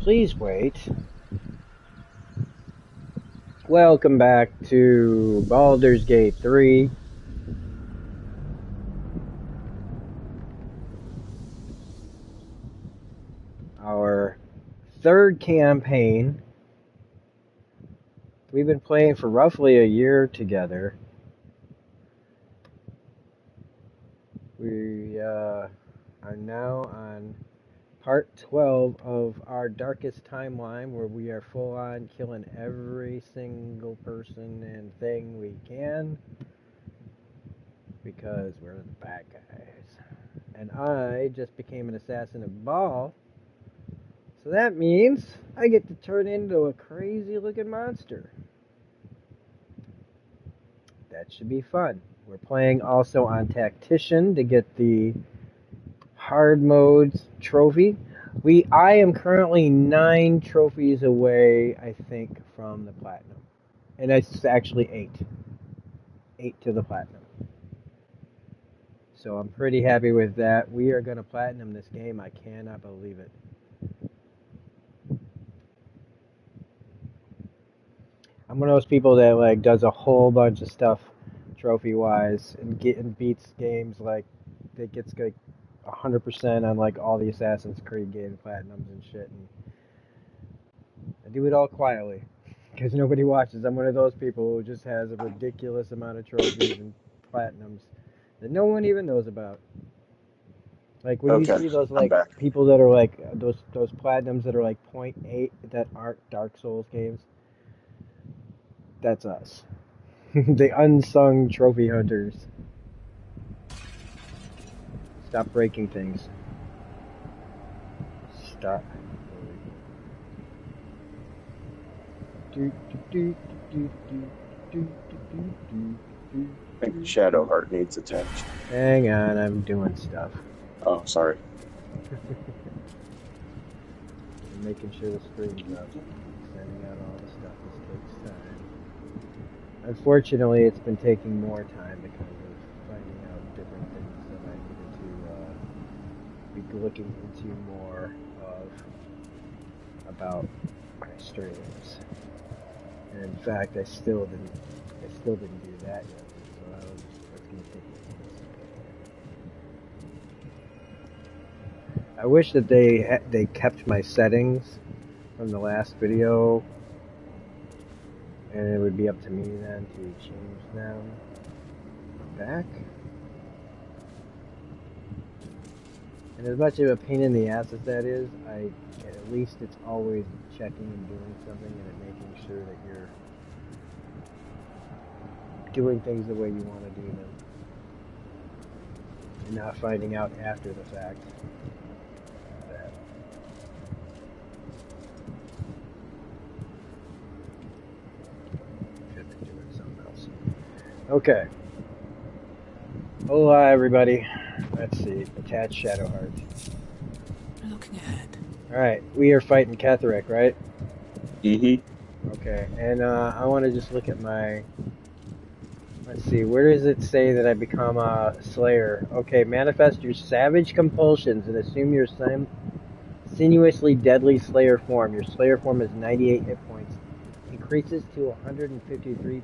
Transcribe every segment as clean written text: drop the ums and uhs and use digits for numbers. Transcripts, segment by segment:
Please wait. Welcome back to Baldur's Gate 3. Our third campaign. We've been playing for roughly a year together. We are now on part 12 of our darkest timeline, where we are full on killing every single person and thing we can because we're the bad guys. And I just became an assassin of Baal, so that means I get to turn into a crazy looking monster. That should be fun. We're playing also on Tactician to get the hard modes trophy. I am currently 9 trophies away, I think, from the platinum. And it's actually 8. 8 to the platinum. So I'm pretty happy with that. We are going to platinum this game. I cannot believe it. I'm one of those people that like does a whole bunch of stuff trophy-wise and beats games like that gets like 100% on like all the Assassin's Creed game platinums and shit. And I do it all quietly because nobody watches. I'm one of those people who just has a ridiculous amount of trophies and platinums that no one even knows about. Like when you see those like people that are like those platinums that are like 0.8 that aren't Dark Souls games, that's us. The unsung trophy hunters. Stop breaking things. Stop. I think Shadowheart needs attention. Hang on, I'm doing stuff. Oh, sorry. I'm making sure the screen's up. Sending out all the stuff. This takes time. Unfortunately, it's been taking more time because of finding out different things that I needed to be looking into more of about my streams. And in fact, I still didn't do that yet. So that's gonna take me. I wish that they kept my settings from the last video, and it would be up to me then to change them back. And as much of a pain in the ass as that is, at least it's always checking and doing something and making sure that you're doing things the way you want to do them, and not finding out after the fact. Okay. Hola, everybody. Let's see. Attach Shadowheart. Looking ahead. Alright, we are fighting Ketheric, right? Mm-hmm. Okay, and I want to just look at my... Let's see, where does it say that I become a Slayer? Okay, manifest your savage compulsions and assume your sinuously deadly Slayer form. Your Slayer form is 98 hit points. Increases to 153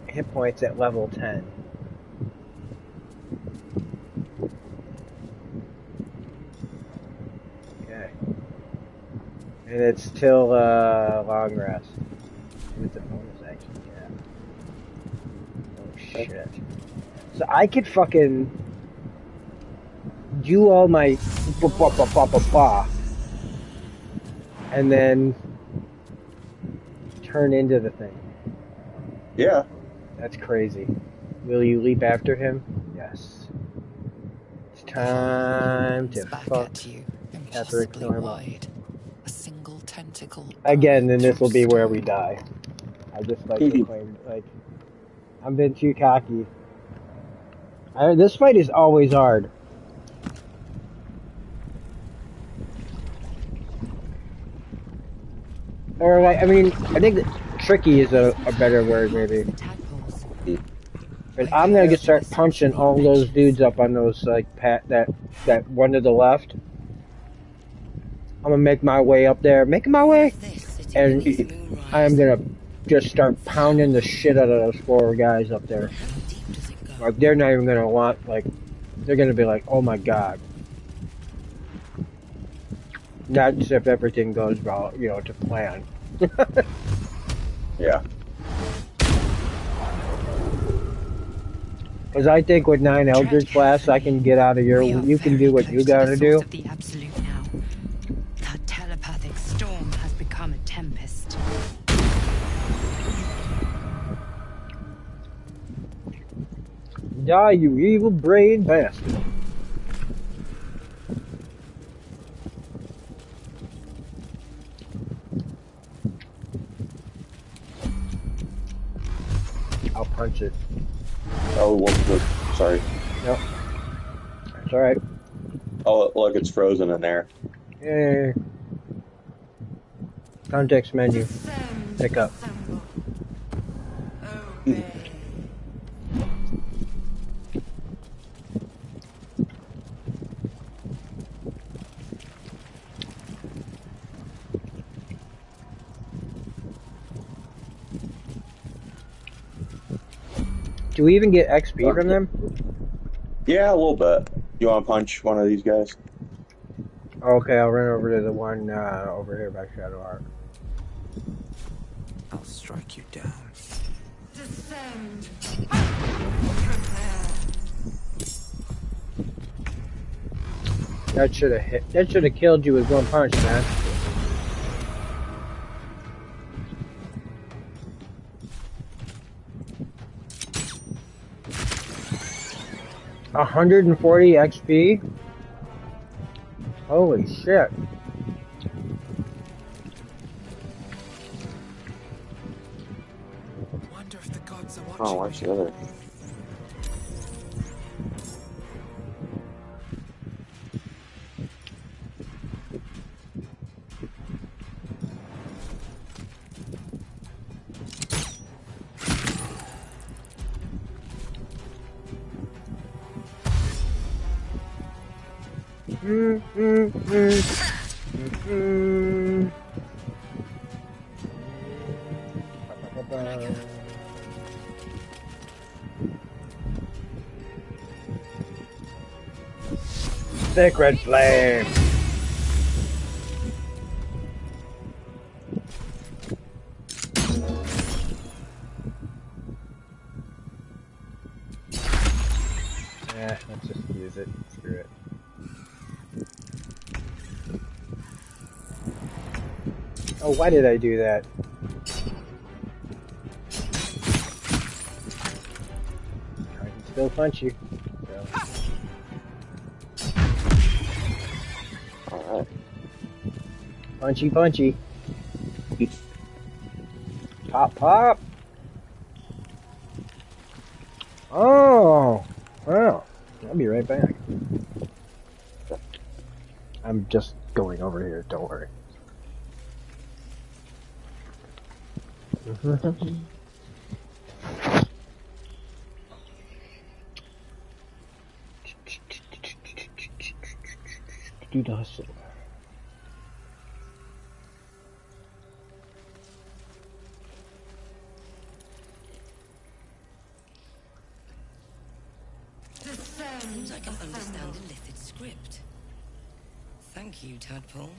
hit points at level 10. Okay. And it's till long rest. It's a bonus action, yeah. Oh shit. So I could fucking do all my and then turn into the thing. Yeah. That's crazy. Will you leap after him? Yes. It's time to fuck you, Ketheric wide. A single tentacle. Again, then this will be where we die. I just like to claim, like, I'm being too cocky. This fight is always hard. Or like, I mean, I think that tricky is a better word, maybe. And I'm gonna start punching all those dudes up on those like that one to the left. I'm gonna make my way up there, making my way, This is and moonrise. I am gonna just start pounding the shit out of those 4 guys up there. How deep does it go? Like, they're not even gonna want, like, they're gonna be like, oh my god. That's if everything goes well, you know, to plan. Yeah. Because I think with 9 Eldritch Blasts, I can get out of your. We are You can very do what close you to the gotta source do. of the absolute now. That telepathic storm has become a tempest. Die, you evil brain bastard. I'll punch it. Oh, look. Sorry. Yep. It's alright. Oh, look, it's frozen in there. Yay. Context menu. Pick up. Do we even get XP from them? Yeah, a little bit. You want to punch one of these guys? Okay, I'll run over to the one over here by Shadow Heart. I'll strike you down. Descend. That should have hit. That should have killed you with one punch, man. $140 XP. Holy shit! Wonder if the gods are watching. Oh, watch the other. Sacred flame. Yeah, let's just use it. Screw it. Oh, why did I do that? I can still punch you. So. Alright. Punchy, punchy. Pop, pop. Oh, wow. I'll be right back. I'm just going over here. Don't worry. Do the hustle. Seems I can understand the Lithid script. Thank you, Tadpole.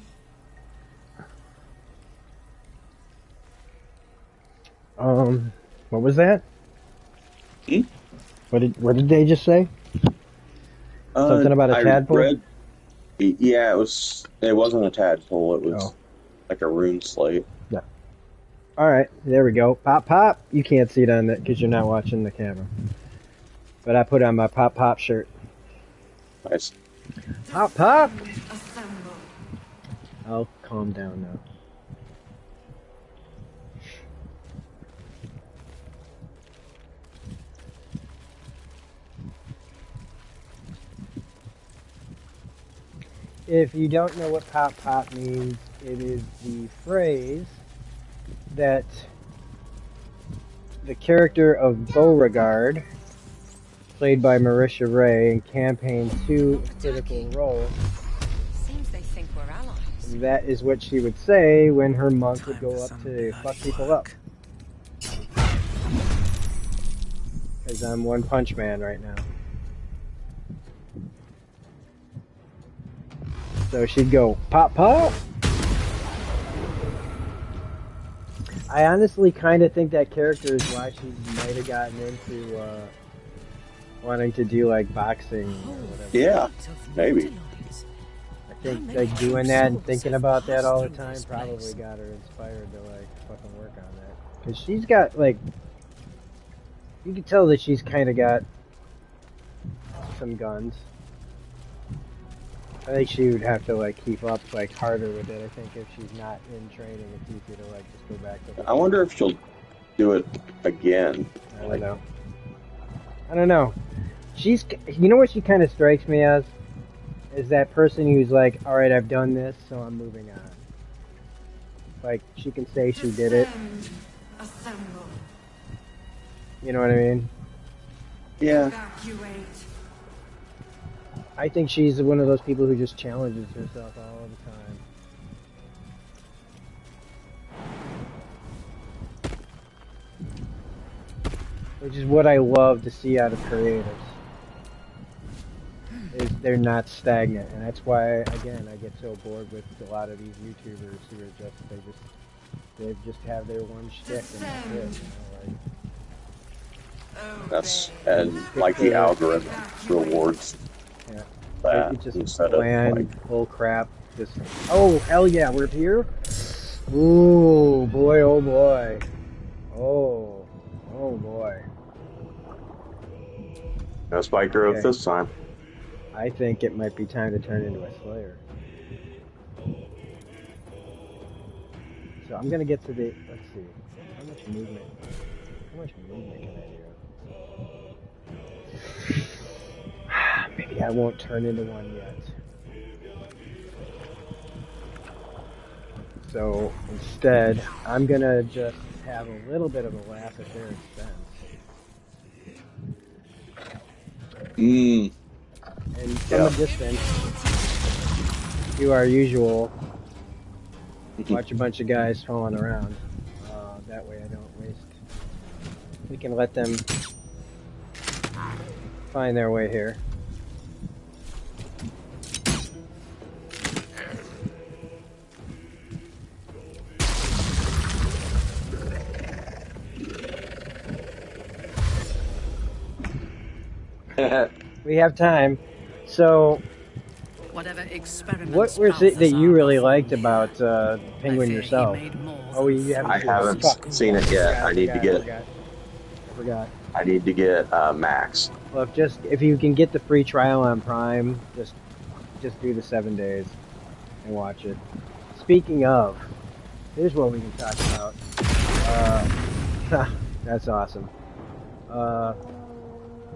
What was that? Hmm? What did they just say? Something about a tadpole? Yeah, it wasn't a tadpole, it was like a rune slate. Yeah. Alright, there we go. Pop, pop. You can't see it on that because you're not watching the camera. But I put on my pop, pop shirt. Nice. Pop, pop! I'll calm down now. If you don't know what pop pop means, it is the phrase that the character of Beauregard, played by Marisha Ray in Campaign 2 Critical Role, Seems they think we're allies. that is what she would say when her monk would Time go for up some to bloody fuck people up. work. Because I'm One Punch Man right now. So she'd go, pop, pop. I honestly kind of think that character is why she might have gotten into wanting to do like boxing or whatever. Yeah, maybe. I think like doing that and thinking about that all the time probably got her inspired to like fucking work on that. Because she's got like, you can tell that she's kind of got some guns. I think she would have to like keep up like harder with it. I think if she's not in training, it's easy to like just go back to. I wonder if she'll do it again. I don't know. I don't know. She's, you know what she kind of strikes me as? Is that person who's like, all right, I've done this, so I'm moving on. Like she can say she did it. Assemble. You know what I mean? Yeah. Evacuate. I think she's one of those people who just challenges herself all the time. Which is what I love to see out of creatives. Is they're not stagnant, and that's why, again, I get so bored with a lot of these YouTubers who are they just have their one shtick and that's it. You know, like, That's, and like the algorithm rewards yeah. that It's just instead of bland like, bull crap. Just, oh hell yeah, we're here. Ooh boy, oh boy, oh boy. no spike growth Okay. this time. I think it might be time to turn into a Slayer. So I'm gonna get to the. Let's see. How much movement? How much movement can I do? Maybe I won't turn into one yet. So instead, I'm gonna just have a little bit of a laugh at their expense. And from a distance, do our usual, watch a bunch of guys falling around. That way I don't waste. We can let them find their way here. We have time. So, Whatever experiments what was it that you Balthazar really performed liked here, about Penguin I fear he yourself? made more Oh, than you haven't I seen it. haven't Fuck. seen it yet. I need to get. I forgot. I need to get Max. Well, if you can get the free trial on Prime, just do the 7 days and watch it. Speaking of, here's what we can talk about. That's awesome.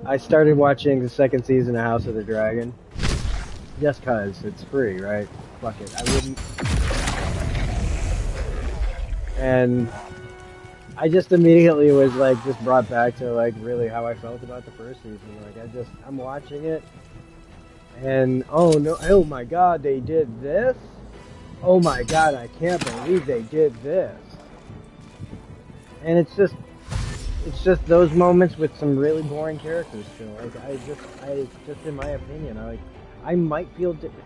I started watching the second season of House of the Dragon. Just cause it's free, right? Fuck it. I wouldn't. And I just immediately was like, just brought back to like really how I felt about the first season. Like I'm watching it, and oh no, oh my god, they did this. Oh my god, I can't believe they did this. And it's just those moments with some really boring characters still. Like I just in my opinion, I might feel different.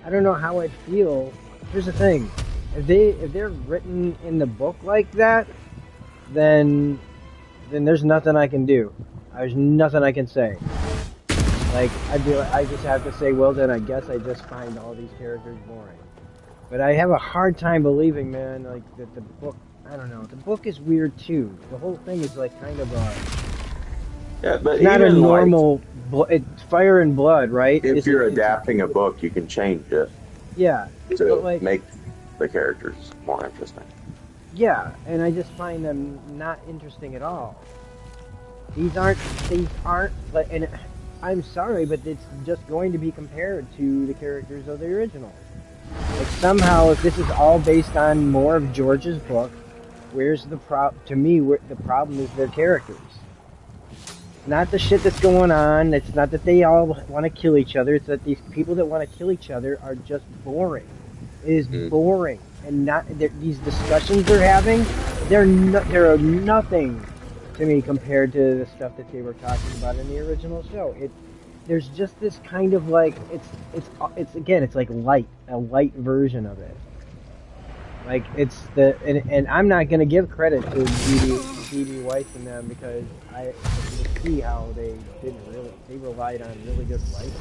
I don't know how I'd feel. Here's the thing: if they're written in the book like that, then there's nothing I can do. There's nothing I can say. Like I just have to say, well then I guess I just find all these characters boring. But I have a hard time believing, man, like that the book. I don't know. The book is weird too. The whole thing is like kind of Yeah, but not a even normal. It's fire and blood, right? if you're adapting a book, you can change it Yeah. to like, make the characters more interesting. Yeah, and I just find them not interesting at all. These aren't like, and I'm sorry, but it's just going to be compared to the characters of the original. Like somehow, if this is all based on more of George's book, where's the to me, the problem is their characters. Not the shit that's going on. It's not that they all want to kill each other. It's that these people that want to kill each other are just boring. is boring, and these discussions they're having, they're nothing to me compared to the stuff that they were talking about in the original show. There's just this kind of like it's again it's like a light version of it. Like it's and I'm not gonna give credit to D.B. Weiss and them because I can see how they relied on really good writing.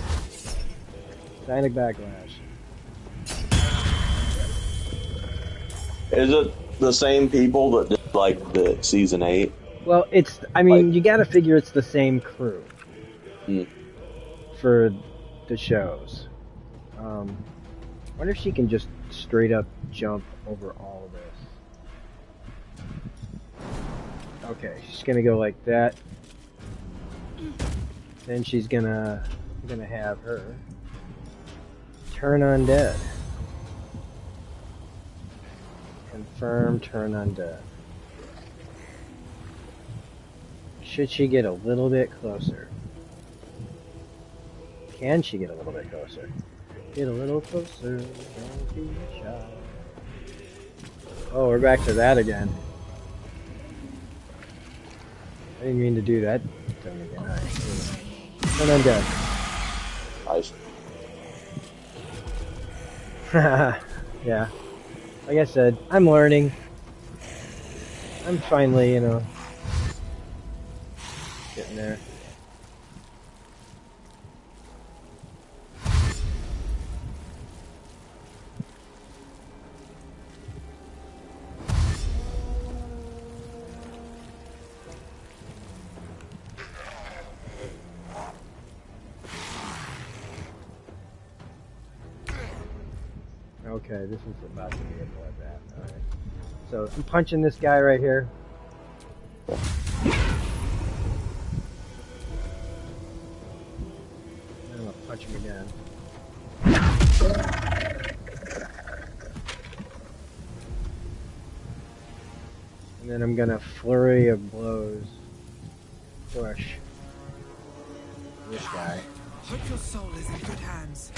Sonic Backlash. Is it the same people that did like the season 8? Well, I mean, you got to figure it's the same crew for the shows. Wonder if she can just straight up jump over all of this. Okay, she's gonna go like that. Then she's gonna have her turn undead. Confirm turn undead. Should she get a little bit closer? Can she get a little bit closer? Get a little closer, don't be shy. Oh, we're back to that again. I didn't mean to do that thing again. Alright, turn undead. Nice. Yeah. Like I said, I'm learning. I'm finally, getting there. Okay, this is about to be a bloodbath. Alright. So, I'm punching this guy right here. And I'm gonna punch him again. And then I'm gonna flurry of blows. Push. This guy. Hope your soul is in good hands.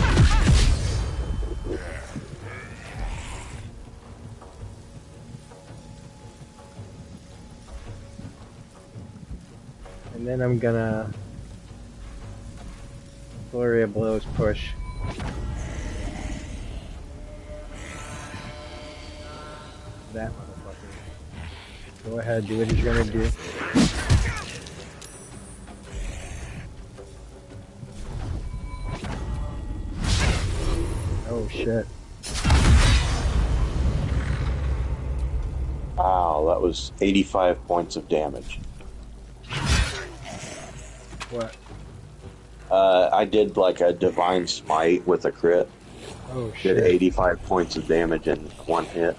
And then I'm gonna flurry of blows push. That motherfucker. Go ahead, do what you're gonna do. Oh shit. Wow, that was 85 points of damage. What? I did like a divine smite with a crit. Oh shit. Did 85 points of damage in one hit.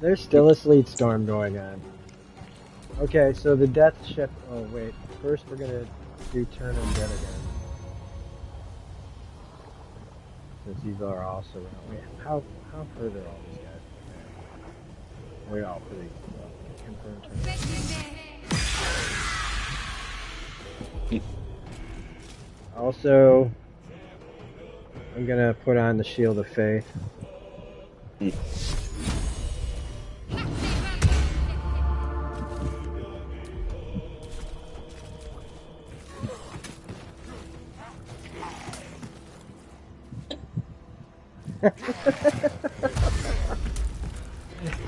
There's still a sleet storm going on. Okay, so the death ship. Oh wait, first we're gonna do turn undead again. Since these are all surrounded. Wait, how further are all these guys? They're all pretty well. Confirmed turn. Also, I'm gonna put on the shield of faith.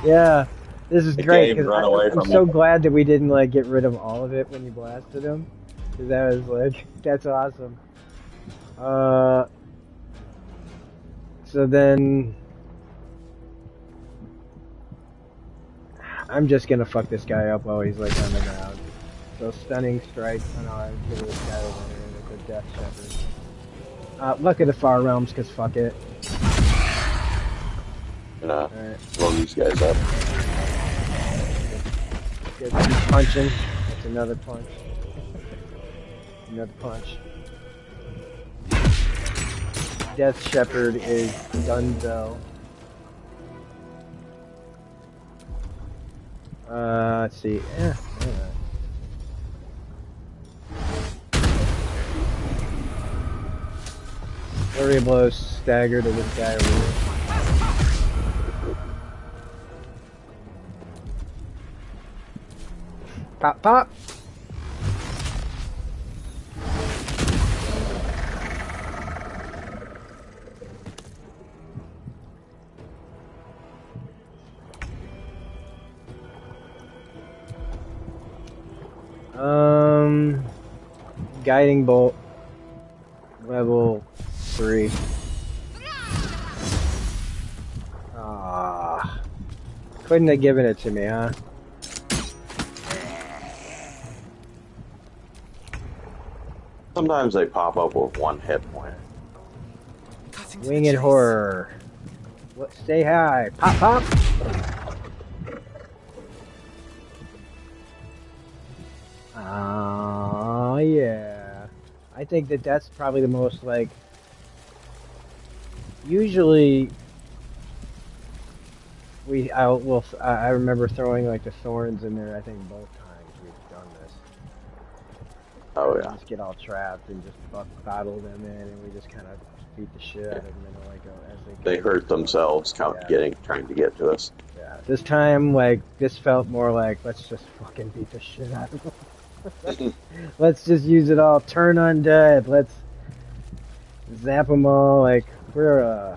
Yeah, this is great. I'm so glad that we didn't like get rid of all of it when you blasted him, because that was like that's awesome. So then I'm just gonna fuck this guy up while he's like on the ground. So stunning strike unarmed to this guy over here with the Death Shepherd. Look at the Far Realms, cause fuck it. Gonna Alright. blow these guys up. Good. He's punching. That's another punch. Another punch. Death Shepherd is Dunzo. Let's see. Yeah. Flurry of blows, stagger to this guy over here. Pop, pop! Guiding bolt, level 3. Ah, couldn't have given it to me, huh? Sometimes they pop up with 1 hit point. Winged horror. What? Stay high. Pop, pop. Oh yeah. I think that that's probably the most like. Usually, I remember throwing like the thorns in there. I think both times we've done this. Oh yeah. Just get all trapped and just bottle them in, and we just kind of beat the shit out of them in like as they hurt themselves trying to get to us. Yeah. This time, like this felt more like let's just fucking beat the shit out of them. Let's just use it all. Turn undead. Let's zap them all. Like we're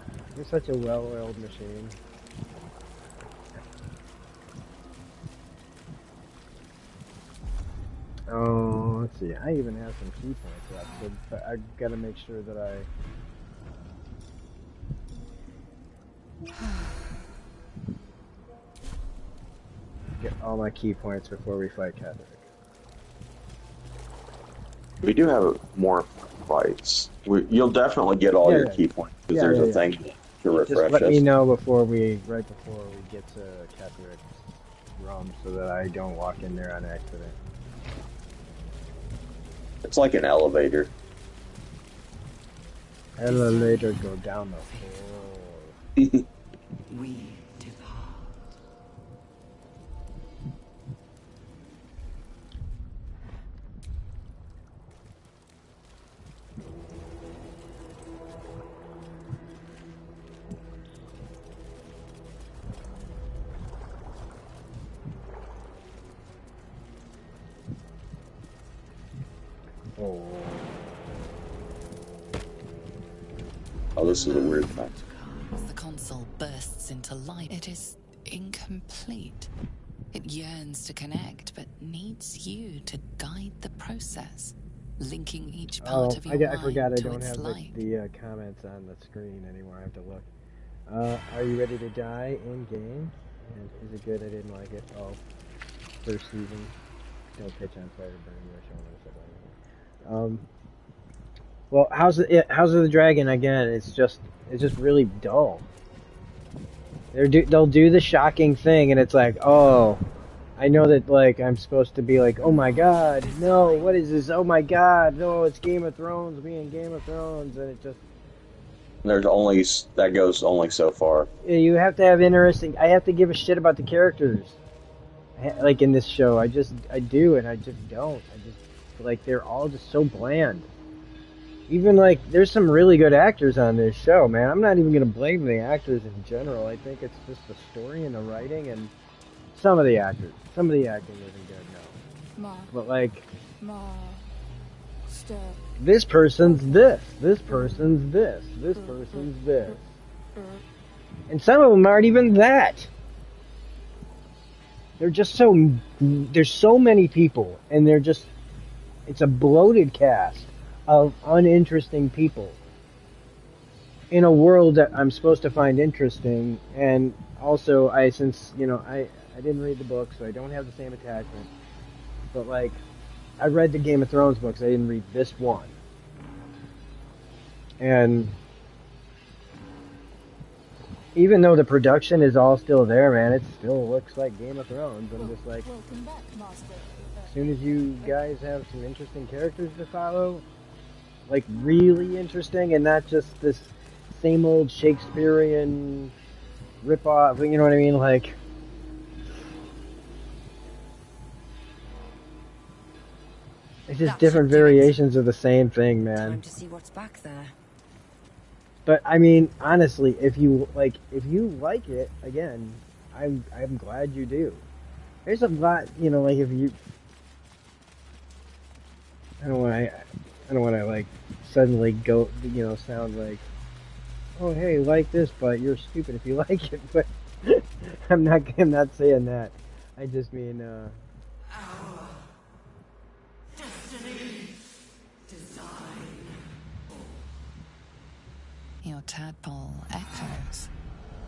such a well-oiled machine. Oh, let's see. I even have some key points left, but I gotta make sure that I get all my key points before we fight Catherick. We do have more fights. You'll definitely get all your key points because there's a thing to refresh us. Just let me know right before we get to Catherick's room so that I don't walk in there on accident. It's like an elevator. Elevator go down the hole. We depart. Oh, this is a weird thing. The console bursts into light. It is incomplete. It yearns to connect, but needs you to guide the process, linking each part of your mind I forgot I to don't its have light. the comments on the screen anymore. I have to look. Are you ready to die in game? And is it good? I didn't like it. Oh, first season. Don't pitch on fire, burn your show. Well, House of the Dragon again? It's just really dull. They'll do the shocking thing, and it's like, oh, I know that like I'm supposed to be like, oh my god, no, what is this? Oh my god, no, it's Game of Thrones, being Game of Thrones, and it just. That goes only so far. You have to have interesting. I have to give a shit about the characters, like in this show. I do, and I just don't. Like they're all just so bland. Even like, there's some really good actors on this show, man. I'm not even gonna blame the actors in general. I think it's just the story and the writing and some of the actors. Some of the acting isn't good, no. But like, this person's this. This person's this. This person's this. And some of them aren't even that. They're just there's so many people, and it's a bloated cast. of uninteresting people in a world that I'm supposed to find interesting. And also, since I didn't read the book, so I don't have the same attachment. But like, I read the Game of Thrones books. I didn't read this one, and even though the production is all still there, man, it still looks like Game of Thrones. I'm just like, as soon as you guys have some interesting characters to follow, like really interesting, and not just this same old Shakespearean rip-off, you know what I mean? Like, it's just different variations of the same thing, man. Time to see what's back there. But I mean, honestly, if you like it, again, I'm glad you do. There's a lot, like if you, I don't want to like suddenly go, sound like, oh hey, like this, but you're stupid if you like it. But I'm not saying that. I just mean, Your tadpole echoes,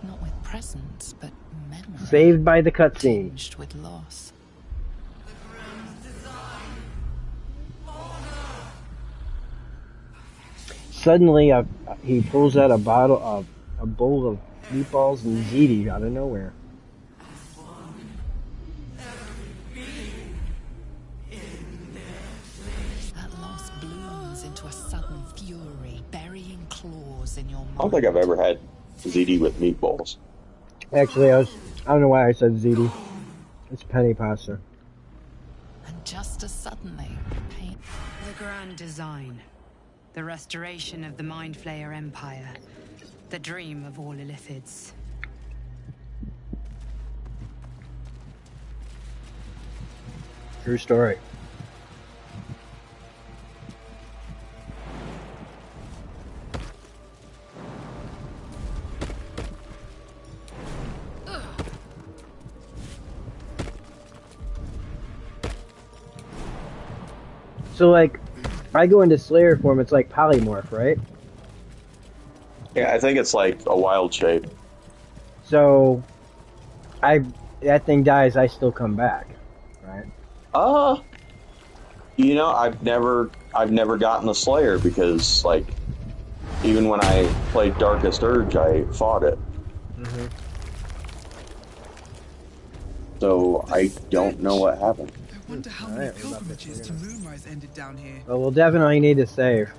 not with presence, but memory. Saved by the cutscene. Tinged with loss. Suddenly, he pulls out a bowl of meatballs and ziti out of nowhere. That loss blooms into a sudden fury, burying claws in your mind. I don't think I've ever had ziti with meatballs. Actually, I don't know why I said ziti. It's penny pasta. And just as suddenly, pain. The grand design. The restoration of the Mind Flayer Empire. The dream of all Illithids. True story. So, like, I go into Slayer form, it's like polymorph, right? Yeah, I think it's like a wild shape. So, that thing dies, I still come back, right? I've never gotten the Slayer because, like, even when I played Darkest Urge, I fought it. Mm-hmm. So I don't know what happened. I wonder how many pilgrimages to Moonrise ended down here. Well, we'll definitely need to save.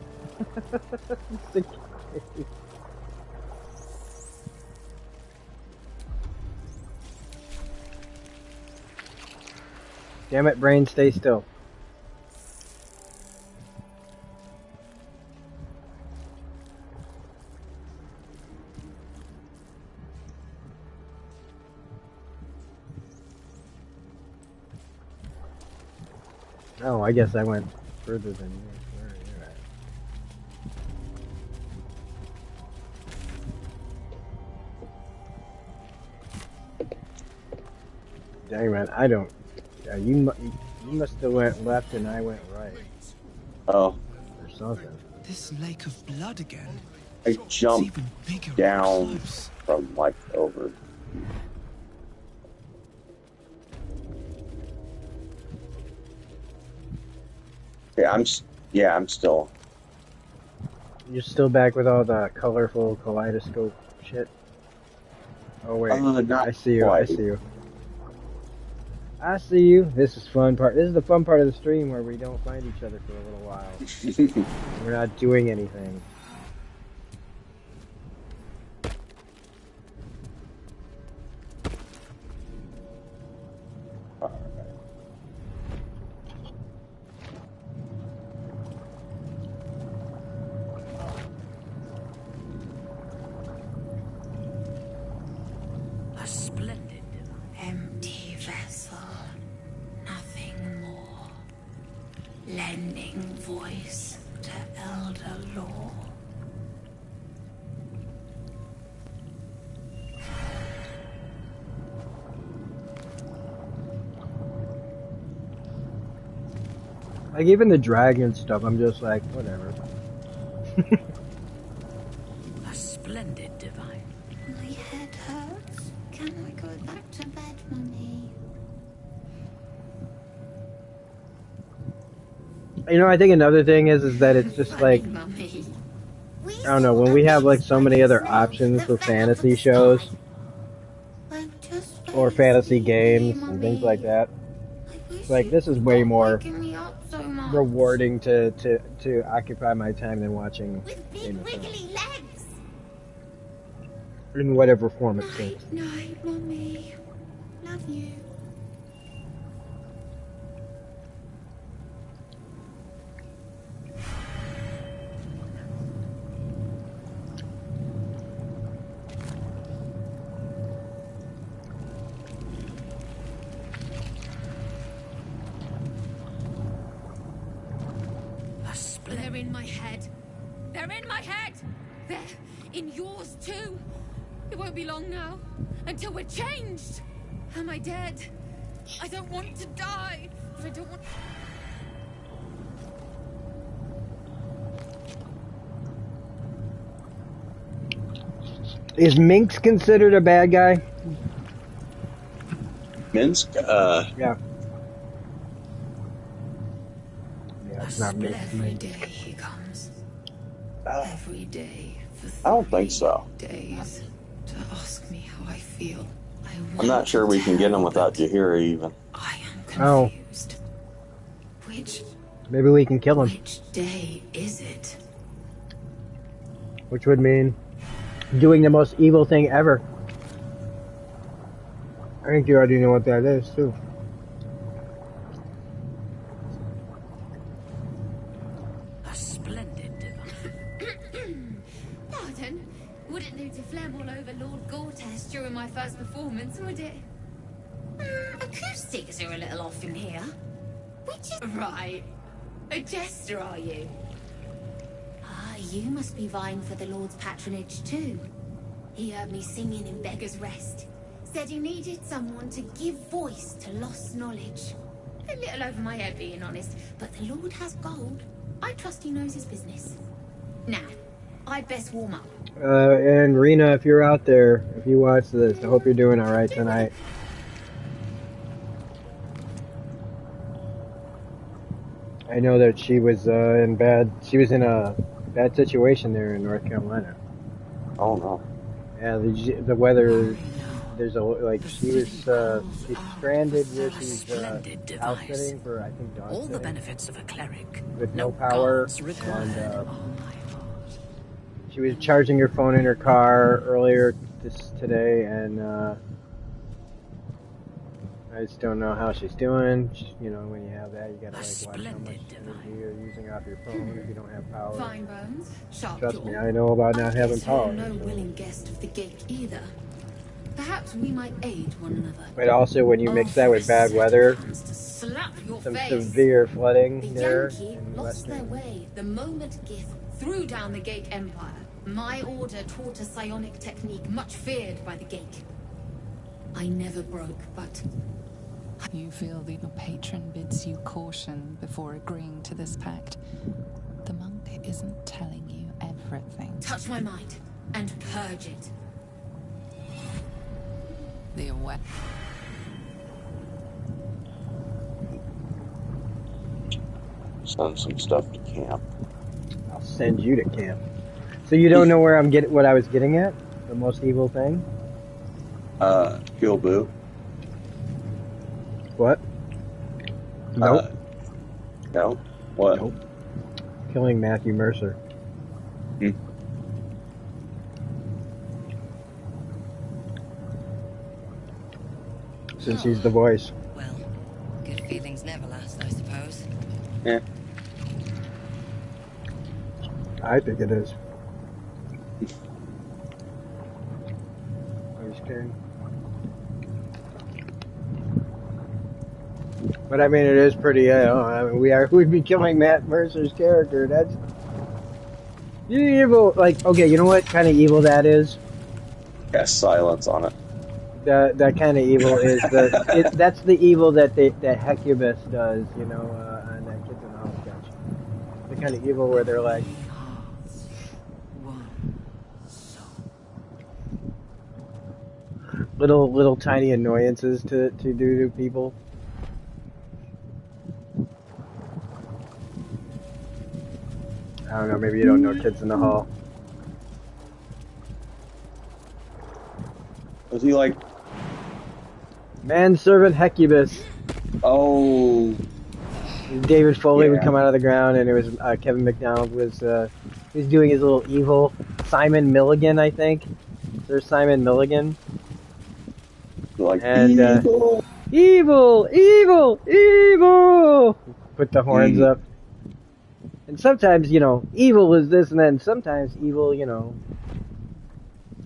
Damn it, brain, stay still. Oh, I guess I went further than you. Where are you at? Dang, man, I don't. Yeah, you must have went left and I went right. Oh. Or something. This lake of blood again. I jumped down from, like, over. Yeah, I'm still. You're still back with all the colorful kaleidoscope shit? Oh, wait. I see you, I see you. I see you. This is fun part. This is the fun part of the stream where we don't find each other for a little while. We're not doing anything. A splendid empty vessel, nothing more. Lending voice to elder law. Like even the dragon stuff, I'm just like, whatever. A splendid divine. My head hurts. Can I go back to bed, Mummy? You know, I think another thing is that it's just like, Mummy. I don't know, when we have like so many other options for fantasy shows or fantasy games and things like that, like this is way more rewarding to occupy my time than watching Game of Thrones. In whatever form it takes. Night, Mummy. Love you. They're in my head. They're in my head. They're in yours too. It won't be long now until we're changed. Am I dead? I don't want to die, but I don't want. Is Minx considered a bad guy? Minsk? Yeah. Yeah, it's not Minx. Every day he comes. Every day for I don't think so. days to ask me how I feel. I'm not sure we can get him without Jahira even. I am confused. Which Maybe we can kill him. Which day is it? Which would mean doing the most evil thing ever. I think you already know what that is, too. A splendid divine. Pardon? Wouldn't do to phlegm all over Lord Gortez during my first performance, would it? Acoustics are a little off in here. Which is... Right. A jester, are you? Ah, you must be vying for the Lord's patronage, too. He heard me singing in Beggar's Rest. Said he needed someone to give voice to lost knowledge. A little over my head, being honest, but the Lord has gold. I trust he knows his business. Now, I'd best warm up. And Rena, if you're out there, if you watch this, I hope you're doing alright tonight. I know that she was in a bad situation there in North Carolina. Oh no. Yeah, the weather, there's she's stranded where she's house sitting for, I think, dog all the sitting, benefits of a cleric with no power, required. and she was charging her phone in her car earlier today, and I just don't know how she's doing. You know, when you have that, you gotta watch how much energy you're using off your phone if you don't have power. Fine bones, sharp Trust jaw. me, I know about not having power. No willing guest of the gate either. Perhaps we might aid one another. But also, when you mix that with bad weather, Slap your some face. severe flooding The there Yankee in lost their Western. way the moment Gith threw down the Gate Empire. My order taught a psionic technique much feared by the Gate. I never broke, but You feel that your patron bids you caution before agreeing to this pact. The monk isn't telling you everything. touch my mind and purge it. The aware. Send some stuff to camp. I'll send you to camp. So you don't know where what I was getting at? The most evil thing? Kill Boo. What? Nope. No. What? Nope. Killing Matthew Mercer. Hmm. Since he's the voice. Well, good feelings never last, I suppose. Yeah. I think it is. I'm just kidding. But I mean, it is pretty. I mean, we'd be killing Matt Mercer's character. That's evil. Like, okay, you know what kind of evil that is? Cast silence on it. That kind of evil is that's the evil that Hecubus does. You know, on that Kitchen kind of evil where they're like, little tiny annoyances to do to people. I don't know, maybe you don't know Kids in the Hall. Was he like... Manservant Hecubus. Oh... David Foley would come out of the ground, and it was Kevin McDonald was he was doing his little evil. Simon Milligan, I think. There's Simon Milligan. Like, and evil! Evil! Evil! Evil! Put the horns up. And sometimes, you know, evil is this and then sometimes evil, you know,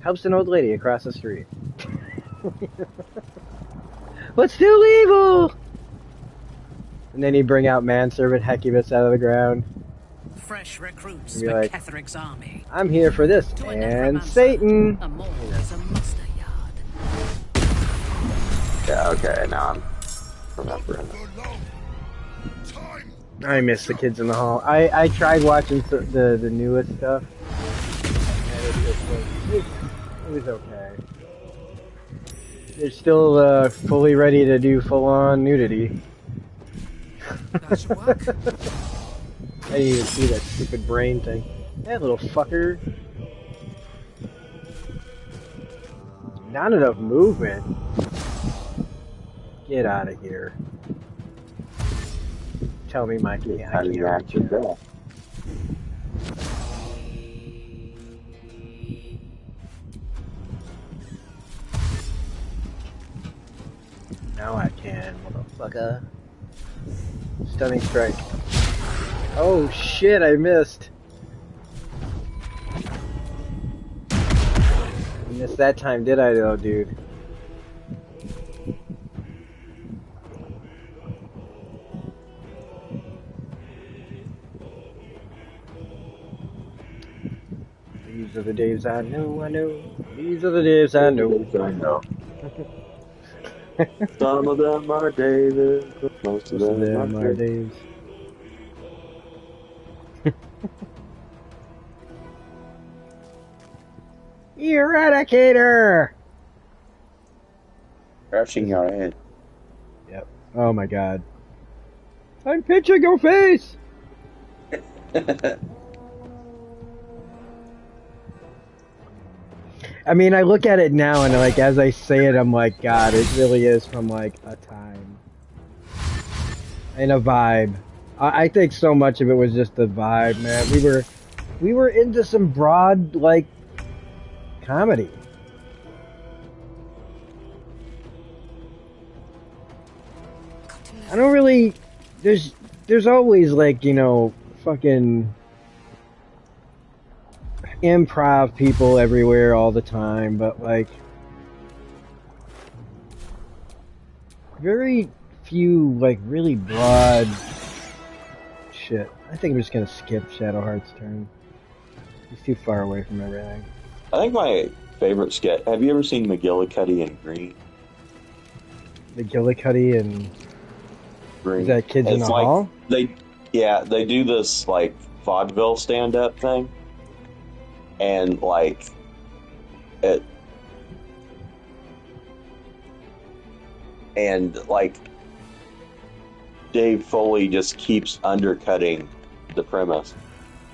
helps an old lady across the street. But still evil! And then he'd bring out Manservant Hecubus out of the ground. Fresh recruits be for like, Ketheric's army. I'm here for this, and Satan! A mole is a muster yard. Yeah, okay, now I'm remembering. I miss the Kids in the Hall. I tried watching the newest stuff. And it was okay. They're still fully ready to do full-on nudity. That should work. I didn't even see that stupid brain thing. That little fucker. Not enough movement. Get out of here. Tell me, Mikey, I can't reach you. Now I can, motherfucker. Stunning strike. Oh shit, I missed. I missed that time, did I though, dude? These are the days I know. These are the days I know. I know. Some of them are David, but most of them are days. Eradicator! Crashing your head. Yep. Oh my god. I'm pitching your face! I mean, I look at it now and like, as I say it, I'm like, God, it really is from like a time. And a vibe. I think so much of it was just the vibe, man. We were into some broad, like, comedy. I don't really, there's always like, you know, fucking improv people everywhere all the time, but like very few like really broad shit. I think I'm just gonna skip Shadowheart's turn. He's too far away from everything. I think my favorite sketch. Have you ever seen McGillicuddy and Green? McGillicuddy and Green. Is that Kids in the like, Hall? They do this like vaudeville stand-up thing, and like it, and like Dave Foley just keeps undercutting the premise.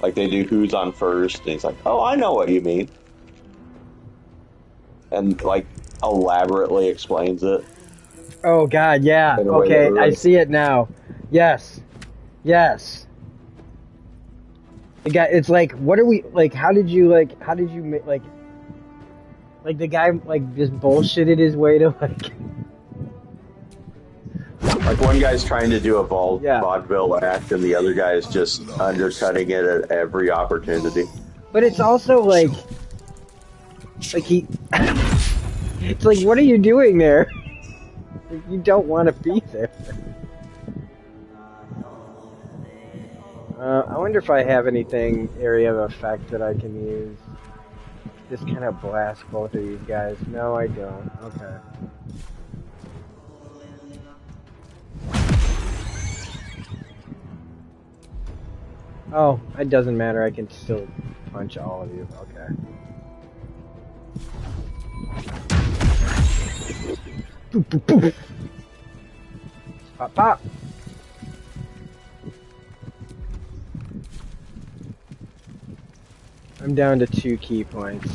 Like they do Who's on First, and he's like, "Oh, I know what you mean," and like elaborately explains it. Oh God, yeah. Okay, I see it now. Yes. Yes. The guy, it's like, what are we, like, how did you like the guy, like, just bullshitted his way to, like one guy's trying to do a vaudeville act, and the other guy is just undercutting it at every opportunity. But it's also like he, it's like, what are you doing there? You don't want to be there. I wonder if I have anything area of effect that I can use. Just kind of blast both of these guys. No, I don't. Okay. Oh, it doesn't matter. I can still punch all of you. Okay. Boop, boop, boop. Pop, pop. I'm down to 2 key points.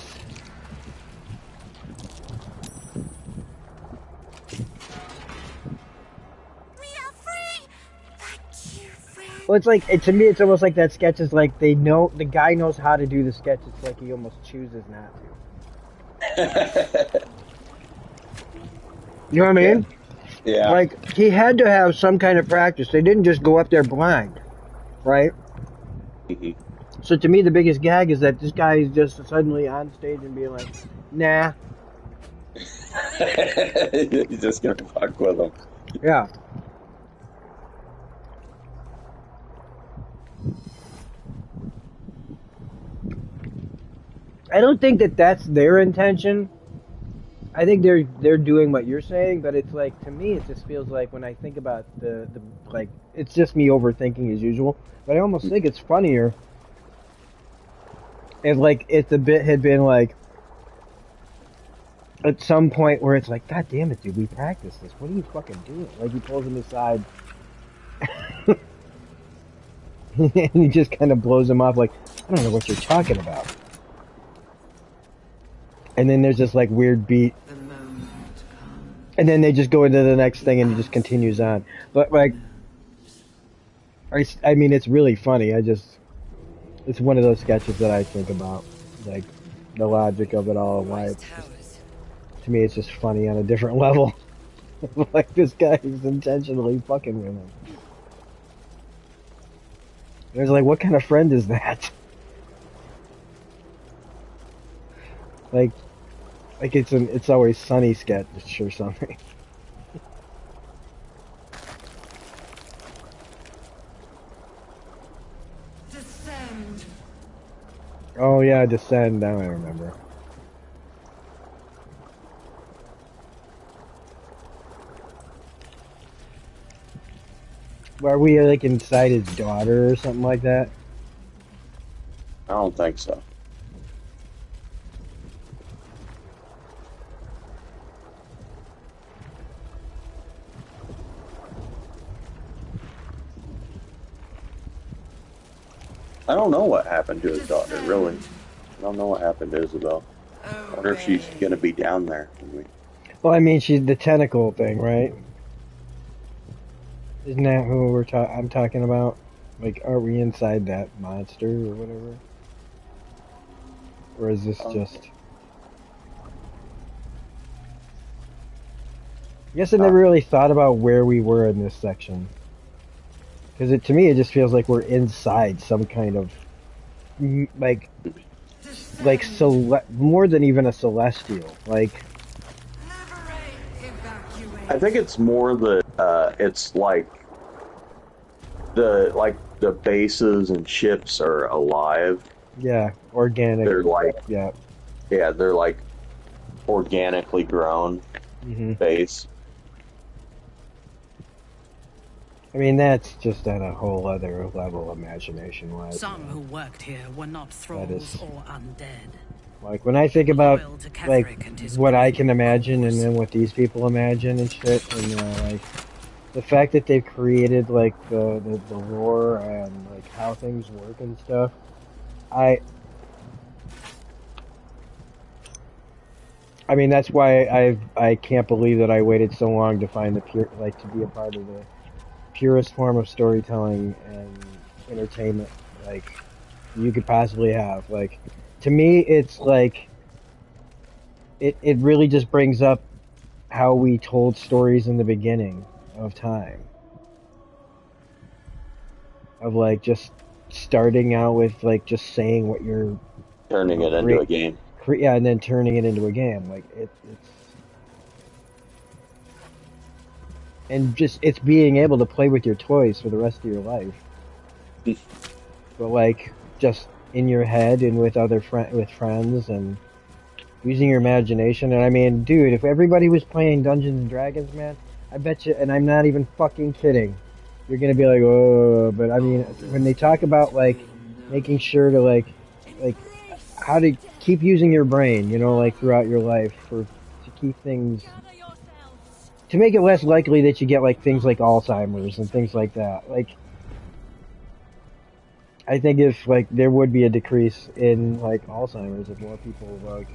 We are free! Thank you, friend. Well, it's like, to me, it's almost like that sketch is like they know, the guy knows how to do the sketch. It's like he almost chooses not to. You know what I mean? Yeah. Like, he had to have some kind of practice. They didn't just go up there blind, right? Mhm. So to me, the biggest gag is that this guy is just suddenly on stage and being like, nah. He's just gonna fuck with him. Yeah. I don't think that that's their intention. I think they're doing what you're saying, but it's like, to me, it just feels like when I think about the like, it's just me overthinking as usual. But I almost think it's funnier if the bit had been like at some point where it's like, God damn it, dude, we practiced this. What are you fucking doing? Like, he pulls him aside and he just kind of blows him off like, I don't know what you're talking about. And then there's this like weird beat. And then they just go into the next thing and it just continues on. But like, I mean, it's really funny. It's one of those sketches that I think about. Like, the logic of it all and why it's just, to me, it's just funny on a different level. Like, this guy is intentionally fucking with him. There's like, what kind of friend is that? Like it's Always Sunny sketch or something. Descend. Oh yeah, Descend, now I remember. Are we like inside his daughter or something like that? I don't think so. I don't know what happened to his daughter, really. I don't know what happened to Isabel. I wonder if she's gonna be down there. Well, I mean, she's the tentacle thing, right? Isn't that who I'm talking about? Like, are we inside that monster or whatever? Or is this just... I guess I never really thought about where we were in this section. Because to me, it just feels like we're inside some kind of, more than even a celestial. Like, I think it's more that it's like the bases and ships are alive. Yeah, organic. They're like, yeah, they're like organically grown base. I mean, that's just at a whole other level, imagination-wise. Some who worked here were not thralls or undead. Like, when I think about, like, what I can imagine and then what these people imagine and shit, and, like, the fact that they've created, like, the lore and, like, how things work and stuff, I mean, that's why I can't believe that I waited so long to find to be a part of the purest form of storytelling and entertainment, like, you could possibly have. Like, to me, it's like, it really just brings up how we told stories in the beginning of time. Of, like, just starting out with, like, just saying what you're... Turning it into a game. Yeah, and then turning it into a game. Like, it's... And just, it's being able to play with your toys for the rest of your life. But, like, just in your head and with with friends and using your imagination. And I mean, dude, if everybody was playing Dungeons and Dragons, man, I bet you, and I'm not even fucking kidding, you're gonna be like, oh, but I mean, when they talk about like making sure to like how to keep using your brain, you know, like throughout your life to keep things to make it less likely that you get like things like Alzheimer's and things like that. Like, I think if like there would be a decrease in like Alzheimer's if more people like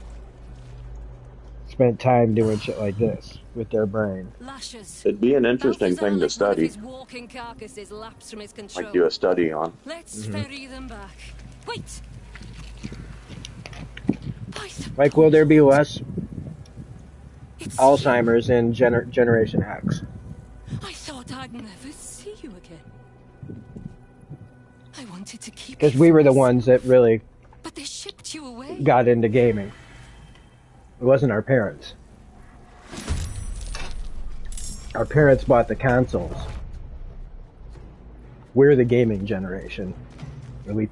spent time doing shit like this with their brain. Lashes. It'd be an interesting Balthazar thing to let one of study. his walking carcasses lapse from his Like control. do a study on. Let's ferry them back. Wait. Like, will there be less Alzheimer's in Generation X? I thought I'd never see you again. I wanted to keep Because you we for were the myself, ones that really but they shipped you away. got into gaming. It wasn't our parents. Our parents bought the consoles. We're the gaming generation. And you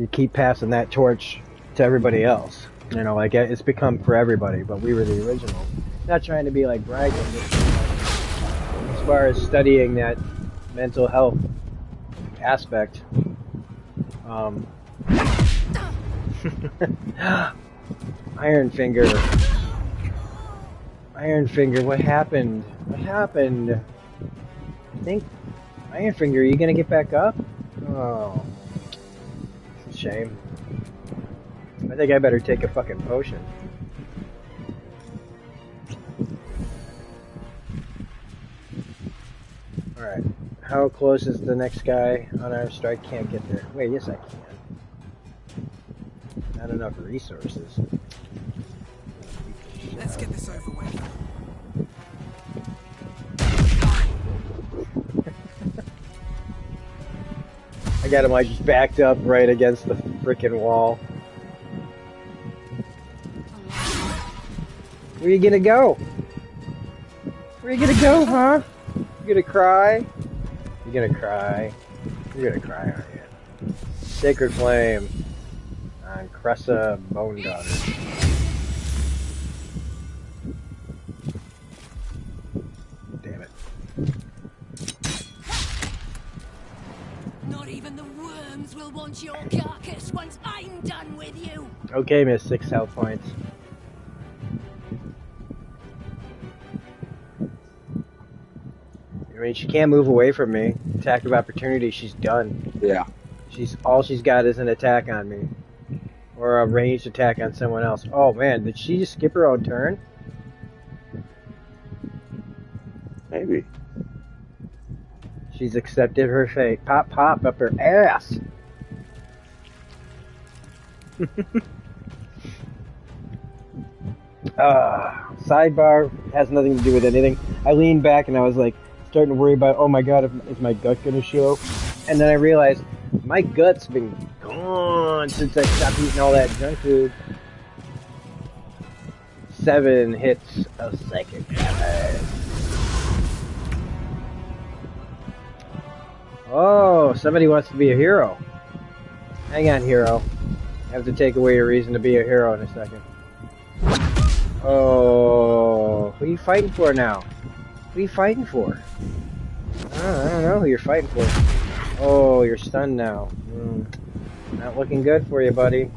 keep passing that torch to everybody else. You know, like it's become for everybody, but we were the originals. Not trying to be like bragging, but as far as studying that mental health aspect, Iron Finger, what happened? What happened? I think, Iron Finger, are you gonna get back up? Oh, it's a shame. I think I better take a fucking potion. Alright, how close is the next guy on our strike? Can't get there. Wait, yes I can. Not enough resources. Let's get this over with. I got him like backed up right against the frickin' wall. Where you gonna go? Where you gonna go, huh? You gonna cry? You're gonna cry. You're gonna cry, aren't you? Sacred Flame on Cressa Bone Daughter. Damn it. Not even the worms will want your carcass once I'm done with you. Okay, miss, 6 health points. I mean, she can't move away from me. Attack of opportunity, she's done. Yeah. All she's got is an attack on me. Or a ranged attack on someone else. Oh man, did she just skip her own turn? Maybe. She's accepted her fate. Pop, pop up her ass. Sidebar has nothing to do with anything. I leaned back and I was like starting to worry about, oh my god, is my gut gonna show? And then I realized my gut's been gone since I stopped eating all that junk food. 7 hits a second. Oh, somebody wants to be a hero. Hang on, hero. I have to take away your reason to be a hero in a second. Oh, who are you fighting for now? Who are you fighting for? I don't know who you're fighting for. Oh, you're stunned now. Not looking good for you, buddy.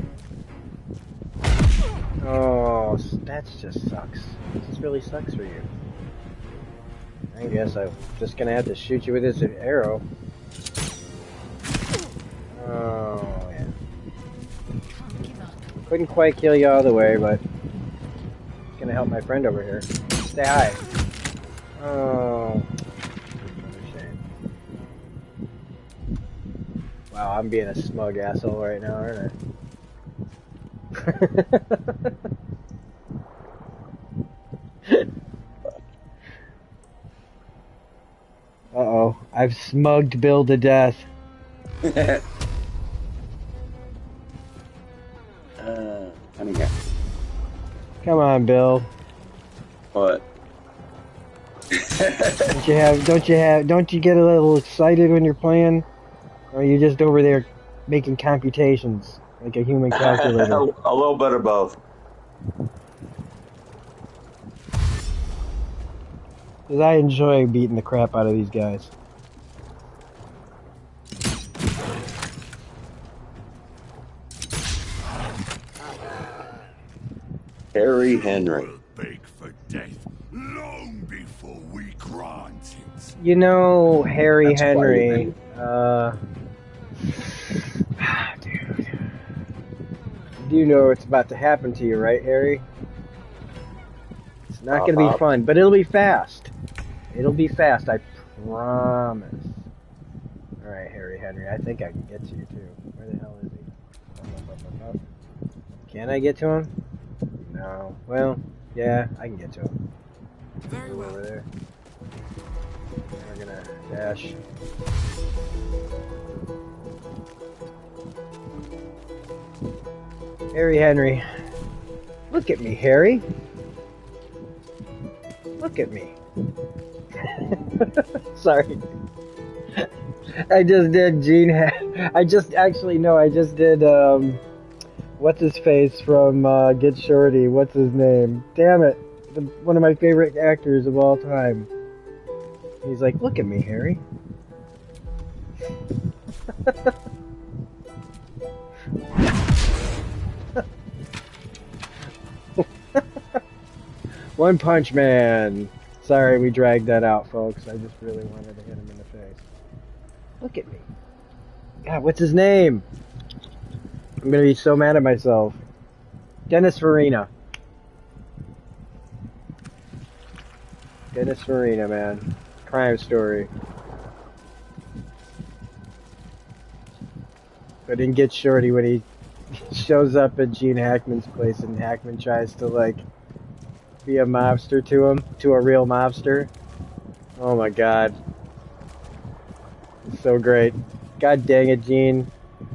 Oh, that just sucks. This really sucks for you. I guess I'm just gonna have to shoot you with this arrow. Oh, yeah. Couldn't quite kill you all the way, but it's gonna help my friend over here. Stay high. Oh. Shame. Wow, I'm being a smug asshole right now, aren't I? Uh-oh. I've smugged Bill to death. Coming here. Come on, Bill. What? Don't you get a little excited when you're playing? Or are you just over there making computations like a human calculator? A little bit of both. Because I enjoy beating the crap out of these guys. Harry Henry. Beg for death long before we grant it. You know, Harry That's quite Henry. Dude. You know what's about to happen to you, right, Harry? It's not going to be fun, but it'll be fast. It'll be fast, I promise. Alright, Harry Henry, I think I can get to you, too. Where the hell is he? Can I get to him? No. Well, yeah, I can get to him. Very well. Over there. We're gonna dash. Harry Henry. Look at me, Harry. Look at me. Sorry. I just did I just did, what's his face from, Get Shorty? What's his name? Damn it. One of my favorite actors of all time. He's like, look at me, Harry. One Punch Man. Sorry, we dragged that out, folks. I just really wanted to hit him in the face. Look at me. God, what's his name? I'm gonna be so mad at myself. Dennis Farina. Dennis Farina, man. Crime Story. But in Get Shorty, when he shows up at Gene Hackman's place and Hackman tries to, like, be a mobster to him, to a real mobster. Oh my god. It's so great. God dang it, Gene.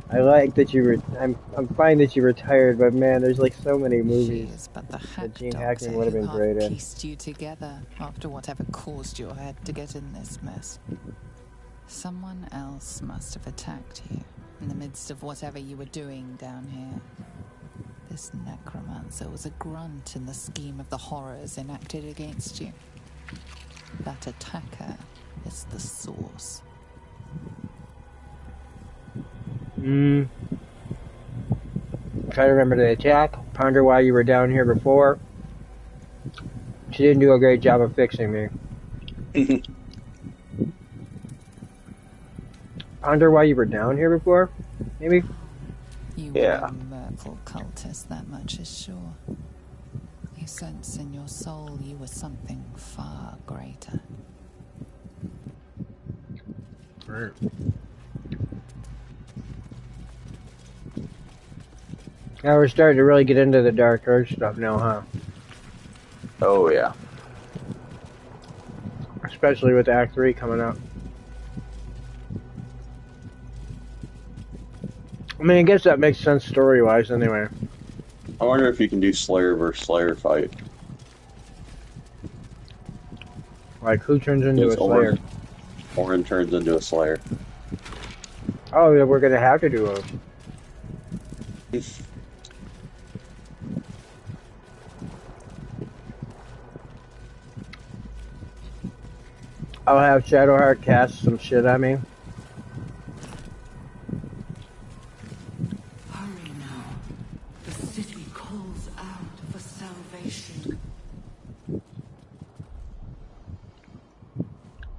I like that you I'm fine that you retired, but man, there's like so many movies But the that Gene Hackman would have been great in. Pieced you together after whatever caused your head to get in this mess. Someone else must have attacked you in the midst of whatever you were doing down here. This necromancer was a grunt in the scheme of the horrors enacted against you. That attacker is the source. Try to remember the attack. Ponder why you were down here before. She didn't do a great job of fixing me. Ponder why you were down here before? Maybe? You were a merfolk cultist, that much is sure. You sense in your soul you were something far greater. Right. Now we're starting to really get into the Dark Urge stuff now, huh? Oh, yeah. Especially with Act 3 coming up. I mean, I guess that makes sense story-wise anyway. I wonder if you can do Slayer versus Slayer fight. Like, who turns into a Slayer? Orin turns into a Slayer. Oh, yeah, we're gonna have to do a... I'll have Shadowheart cast some shit on me. Hurry now. The city calls out for salvation.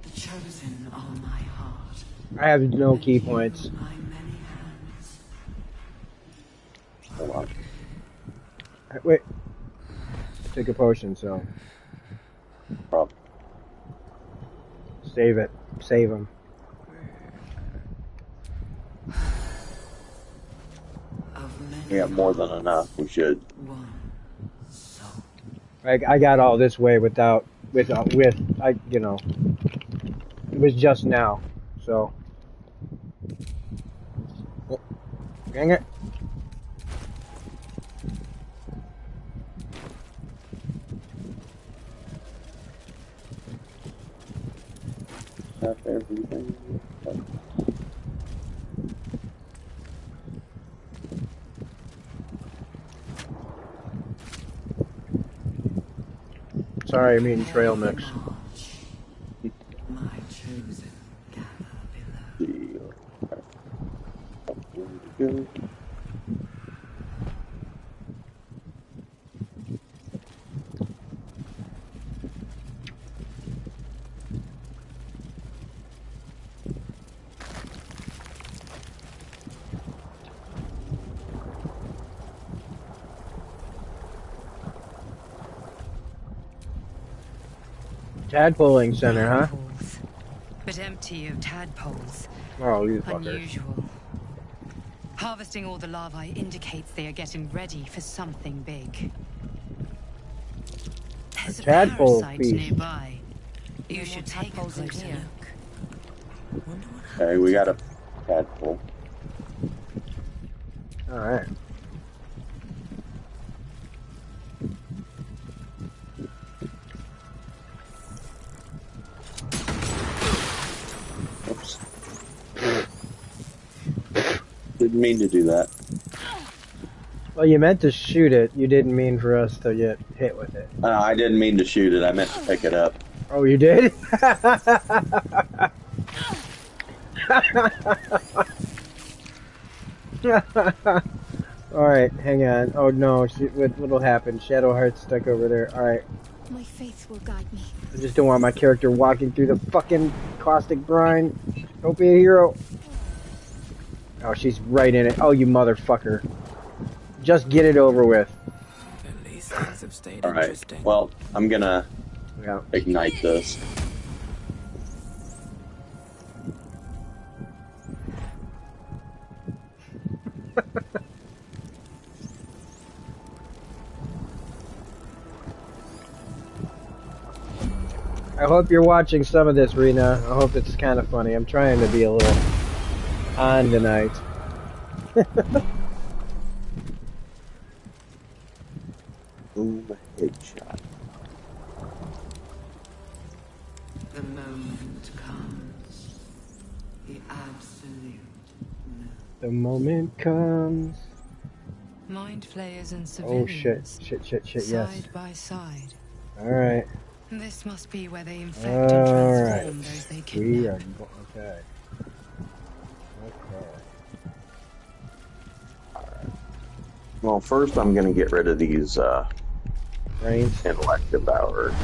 The chosen are my heart. I have no key points. My many hands. Hold on. Wait. Take a potion, so... Problem. Save it. Save him. We have more than enough. We should. I got all this way with, you know, it was just now, so. Oh, dang it. Have everything. Sorry, I mean trail mix. My chosen gather below. Tadpoling center, huh? Pools, but empty of tadpoles. Oh, you fuckers. Unusual. Harvesting all the larvae indicates they are getting ready for something big. There's a tadpole parasite feast. nearby. You should take a closer look. Okay, we got a tadpole. Alright. Oops. Didn't mean to do that. Well, you meant to shoot it. You didn't mean for us to get hit with it. I didn't mean to shoot it. I meant to pick it up. Oh, you did? Alright, hang on. Oh no, what'll happen? Shadowheart's stuck over there. Alright. My faith will guide me. I just don't want my character walking through the fucking caustic brine. Don't be a hero. Oh, she's right in it. Oh, you motherfucker. Just get it over with. At least things have stayed Alright, interesting. well, I'm gonna ignite this. I hope you're watching some of this, Rena. I hope it's kind of funny. I'm trying to be a little on tonight. Boom, headshot. The moment comes. The absolute no. The moment comes. Mind flayers and Oh civilians. shit, yes. Side by side. Alright. This must be where they infect and transform those they We are kidnap. okay. Well, first I'm gonna get rid of these Brains. intellect devourers.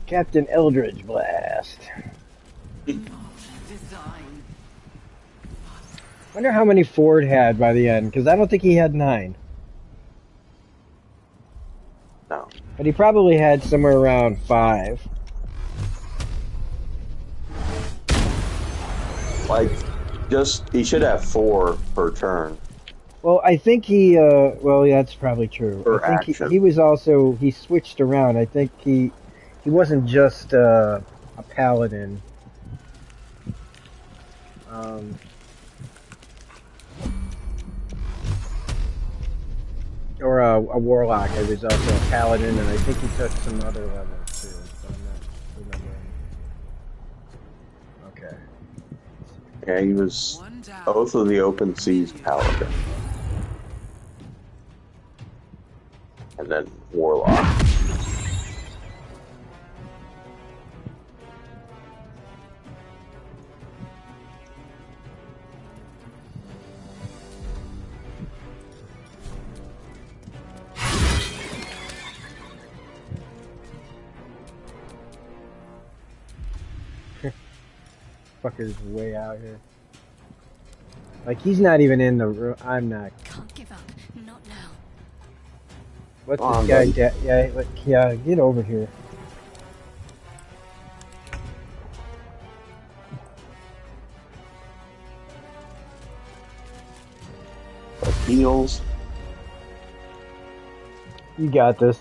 Captain Eldridge Blast. Design. Wonder how many Ford had by the end, because I don't think he had 9. No. But he probably had somewhere around 5. Like, he should have 4 per turn. Well, I think he, well, yeah, that's probably true. For I think action. he was also, he switched around. I think he wasn't just a paladin. Or a warlock. He was also a paladin, and I think he took some other levels too. So I'm not remembering. Okay. Yeah, he was both of the open seas paladin. And then warlock. Fucker's way out here. Like, he's not even in the room. I'm not. Can't give up. Not now. What's Come this on, guy? buddy. Yeah, get over here. Heals. You got this.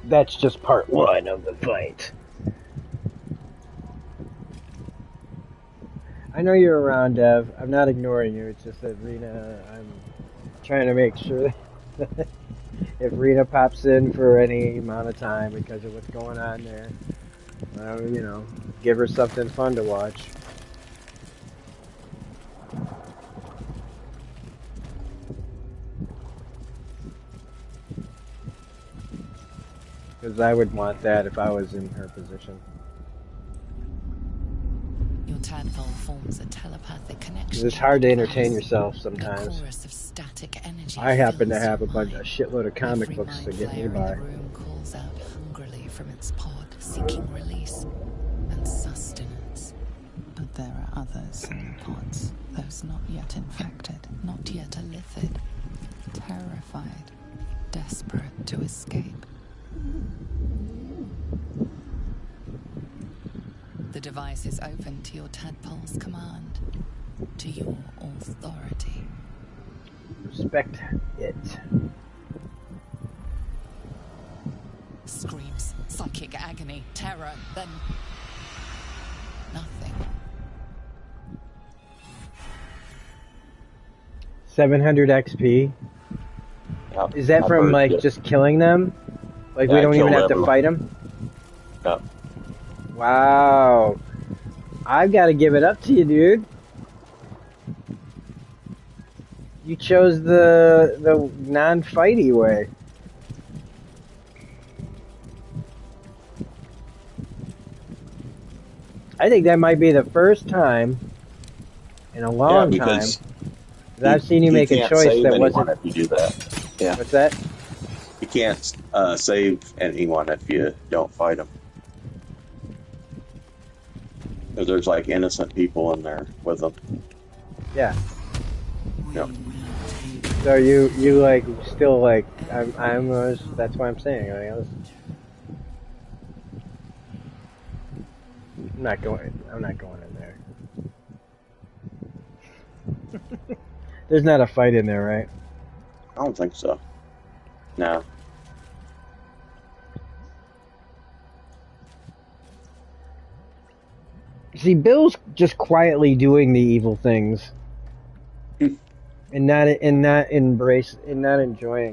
That's just part 1 of the fight. I know you're around, Dev. I'm not ignoring you. It's just that Rena, I'm trying to make sure that if Rena pops in for any amount of time because of what's going on there, you know, give her something fun to watch. Because I would want that if I was in her position. Your tadpole forms a telepathic connection. It's hard to entertain yourself sometimes. A chorus of static energy I happen to fills have a your bunch, mind. a shitload of comic Every books to mind get me flayer in by. the room calls out hungrily from its pod, seeking release and sustenance. But there are others in the pods, those not yet infected, not yet illithid, terrified, desperate to escape. The device is open to your tadpole's command, to your authority. Respect it. Screams, psychic agony, terror, then nothing. 700 XP. Yep. Is that from like just killing them? Like we don't even have to fight them? Yep. Wow. I've got to give it up to you, dude. You chose the non-fighty way. I think that might be the first time in a long time that I've seen you make a choice that wasn't. If you do that, yeah. What's that? You can't save anyone if you don't fight them. Because there's like innocent people in there with them. Yeah. Yep. So you like still like I'm that's why I'm saying I'm not going in there. There's not a fight in there, right? I don't think so. No. See, Bill's just quietly doing the evil things, and not enjoying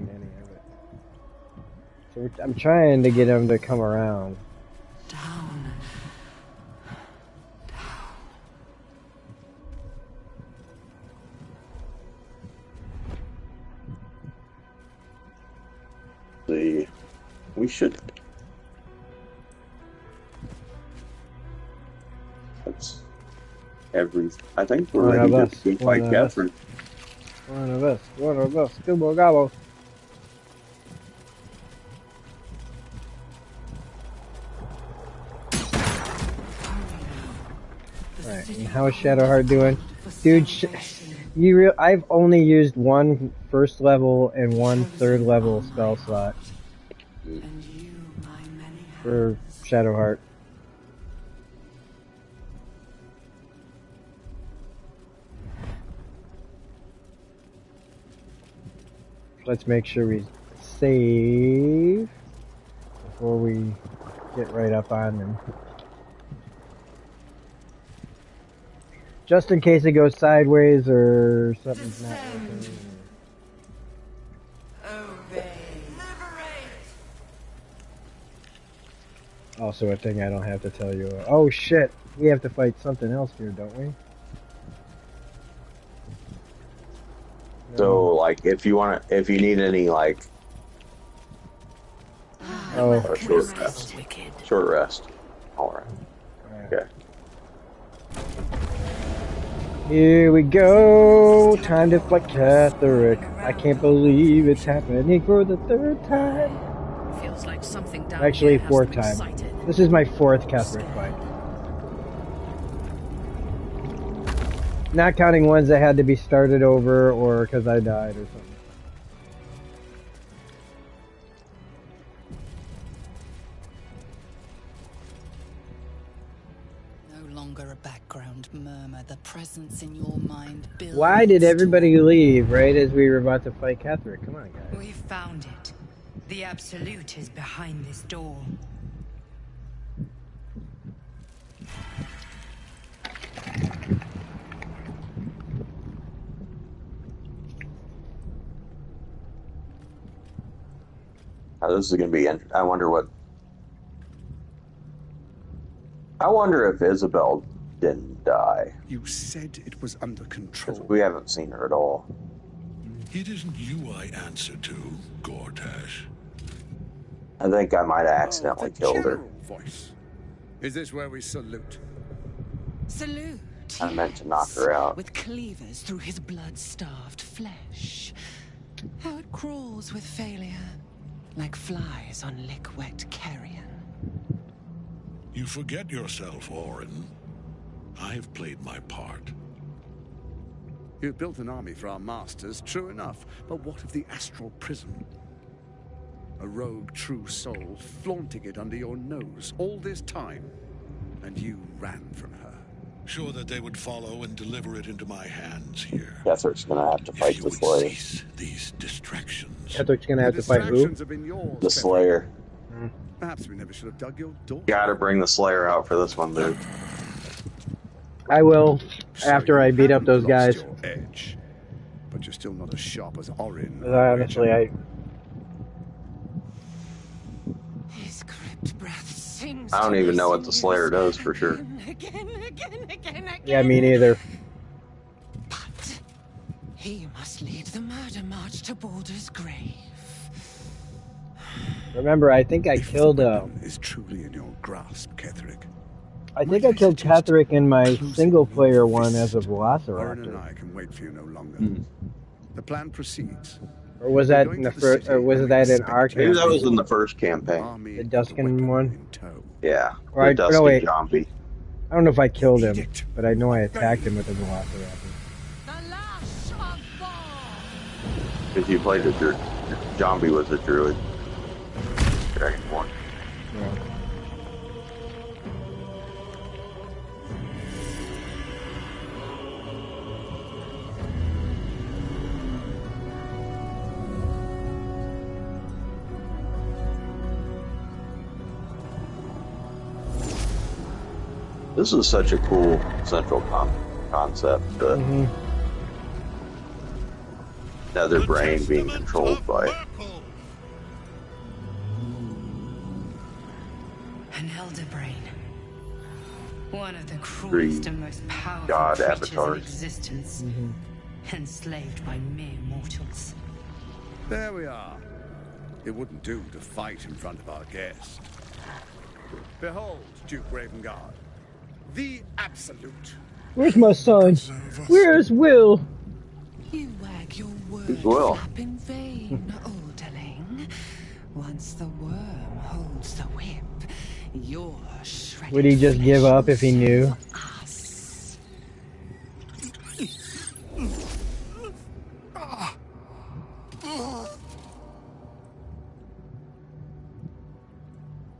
any of it. So I'm trying to get him to come around. Down. We should. That's I think we're ready to fight Catherine. One of us. Gobble gobble. Alright, and how is Shadowheart doing? Dude, I've only used one first level and one third level spell slot for Shadowheart. Let's make sure we save before we get right up on them. Just in case it goes sideways or something's not working. Also a thing I don't have to tell you. Oh shit, we have to fight something else here, don't we? So, like, if you need any, like, a short rest. Short rest. Alright. Okay. Here we go. Time to fight Catherick. I can't believe it's happening for the third time. Feels like something down Actually, here has fourth them time. excited. This is my fourth Catherick fight. Not counting ones that had to be started over or because I died or something. No longer a background murmur, the presence in your mind builds. Why did everybody leave right as we were about to fight Catherick? Come on, guys. We found it. The Absolute is behind this door. This is going to be. I wonder if Isabel didn't die. You said it was under control. We haven't seen her at all. It isn't you I answer to, Gortash. I think I might have accidentally killed her. Voice. Is this where we salute? Salute. I meant to knock her out. With cleavers through his blood-starved flesh. How it crawls with failure, like flies on lick-wet carrion. You forget yourself, Orin. I have played my part. You've built an army for our masters, true enough. But what of the astral prism? A rogue true soul flaunting it under your nose all this time. And you ran from her. Sure that they would follow and deliver it into my hands here. Ketheric's gonna have to fight the Slayer. Cease these distractions. Ketheric's gonna have to fight who? Have been yours, The Slayer. Perhaps we never should have dug your door. Gotta bring the Slayer out for this one, dude. I will, after I beat up those guys. Your edge, but you're still not as sharp as Orin. Honestly, His crypt breath sings. I don't even know what the Slayer does for sure. Again. Yeah, me neither. But he must lead the murder march to Baldur's grave. Remember, I think I killed. Is truly in your grasp, Ketheric. I think I killed Ketheric in my single-player one as a Orin and Velociraptor. I can wait for you no longer. The plan proceeds. Or was that in the first? Or was that in our Maybe that was campaign? in the first campaign. The Duskin one? Yeah, Or the Duskin wait. zombie. I don't know if I killed him, but I know I attacked him with a Velociraptor. Because you played a zombie was a druid. Dragonborn. Yeah. This is such a cool central concept. Nether brain being controlled by An elder brain. One of the three cruelest and most powerful god creatures avatars. in existence. Enslaved by mere mortals. There we are. It wouldn't do to fight in front of our guest. Behold, Duke Ravengard. The Absolute. Where's my son? Where's Will? You wag your Who's Will? word up in vain, Alderling. Once the worm holds the whip, you're shredded. Would he just give up if he knew? Us.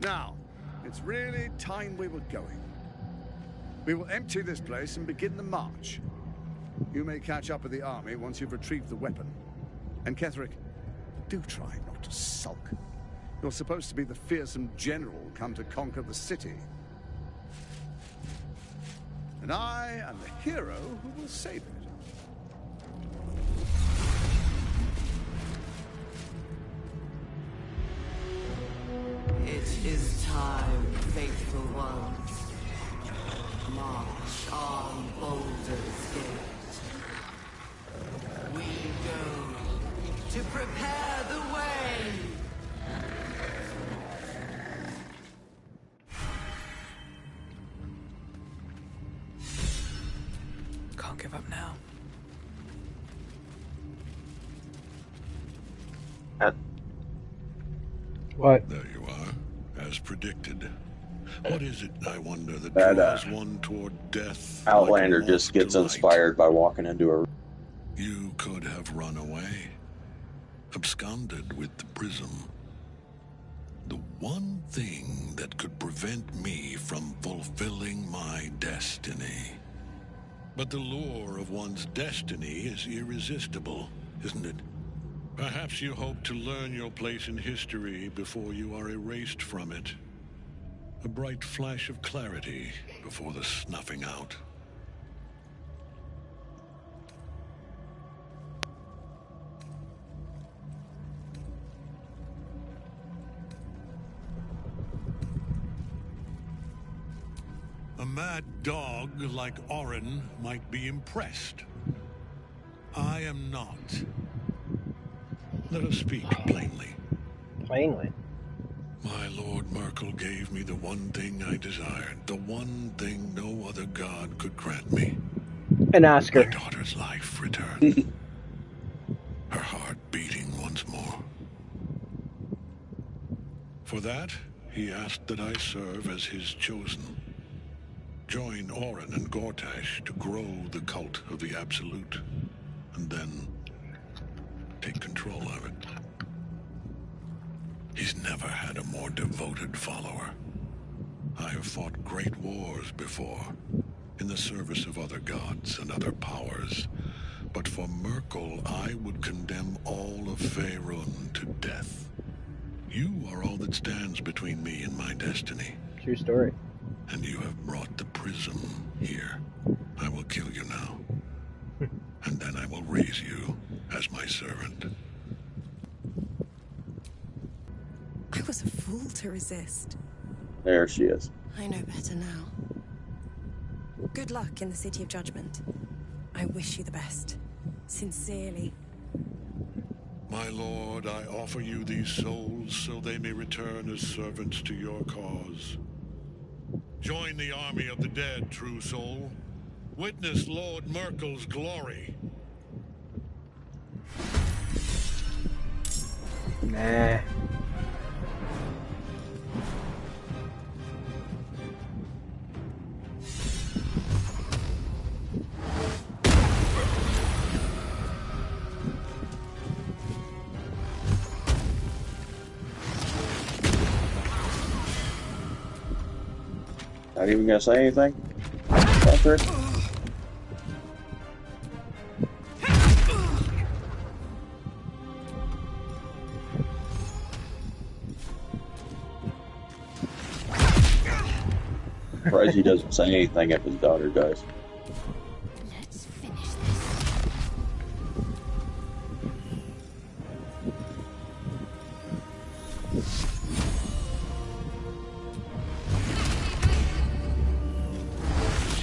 Now, it's really time we were going. We will empty this place and begin the march. You may catch up with the army once you've retrieved the weapon. And Ketheric, do try not to sulk. You're supposed to be the fearsome general come to conquer the city. And I am the hero who will save it. It is time, faithful ones. March on Baldur's Gate. We go to prepare the way. Can't give up now. What? There you are, as predicted. What is it, I wonder, that That, draws one toward death? Outlander like a just moth gets to light? inspired by walking into a. You could have run away, absconded with the prism. The one thing that could prevent me from fulfilling my destiny. But the lure of one's destiny is irresistible, isn't it? Perhaps you hope to learn your place in history before you are erased from it. A bright flash of clarity before the snuffing out. A mad dog like Orin might be impressed. I am not. Let us speak plainly. Plainly. My Lord Merkel gave me the one thing I desired, the one thing no other god could grant me. An Oscar. My daughter's life returned. Her heart beating once more. For that, he asked that I serve as his chosen. Join Orin and Gortash to grow the cult of the Absolute, and then take control of it. He's never had a more devoted follower. I have fought great wars before, in the service of other gods and other powers, but for Myrkul, I would condemn all of Faerun to death. You are all that stands between me and my destiny. True story. And you have brought the prism here. I will kill you now. And then I will raise you as my servant. I was a fool to resist. There she is. I know better now. Good luck in the City of Judgment. I wish you the best. Sincerely. My lord, I offer you these souls so they may return as servants to your cause. Join the army of the dead, true soul. Witness Lord Myrkul's glory. Nah. Not even gonna say anything? After? Surprised he doesn't say anything if his daughter dies. Let's finish this.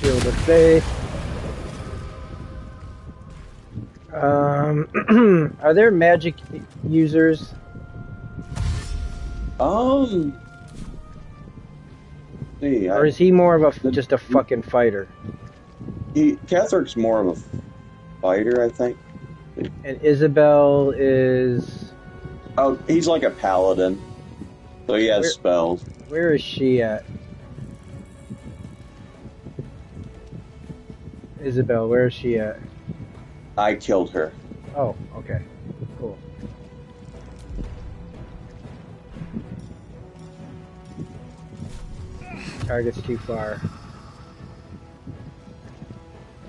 Shield of Faith. Are there magic users? See, Or is he more of a just a fucking fighter? Catheric's more of a fighter, I think. And Isabel is... Oh, he's like a paladin. So he has spells. Where is she at? Isabel, where is she at? I killed her. Oh, okay. Cool. Target's too far.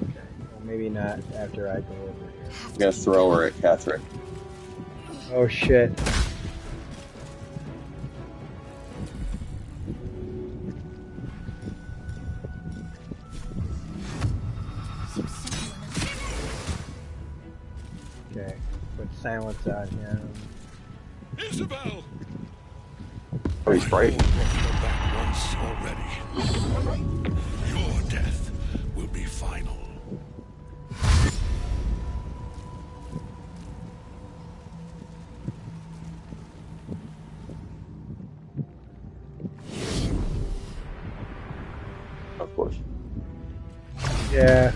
Okay. Well, maybe not after I go over here. I'm gonna throw her at Catherick. Oh shit. Okay. Put silence on him. Isabel! Oh, he's frightened. Once already. Your death will be final. Of course. Yeah.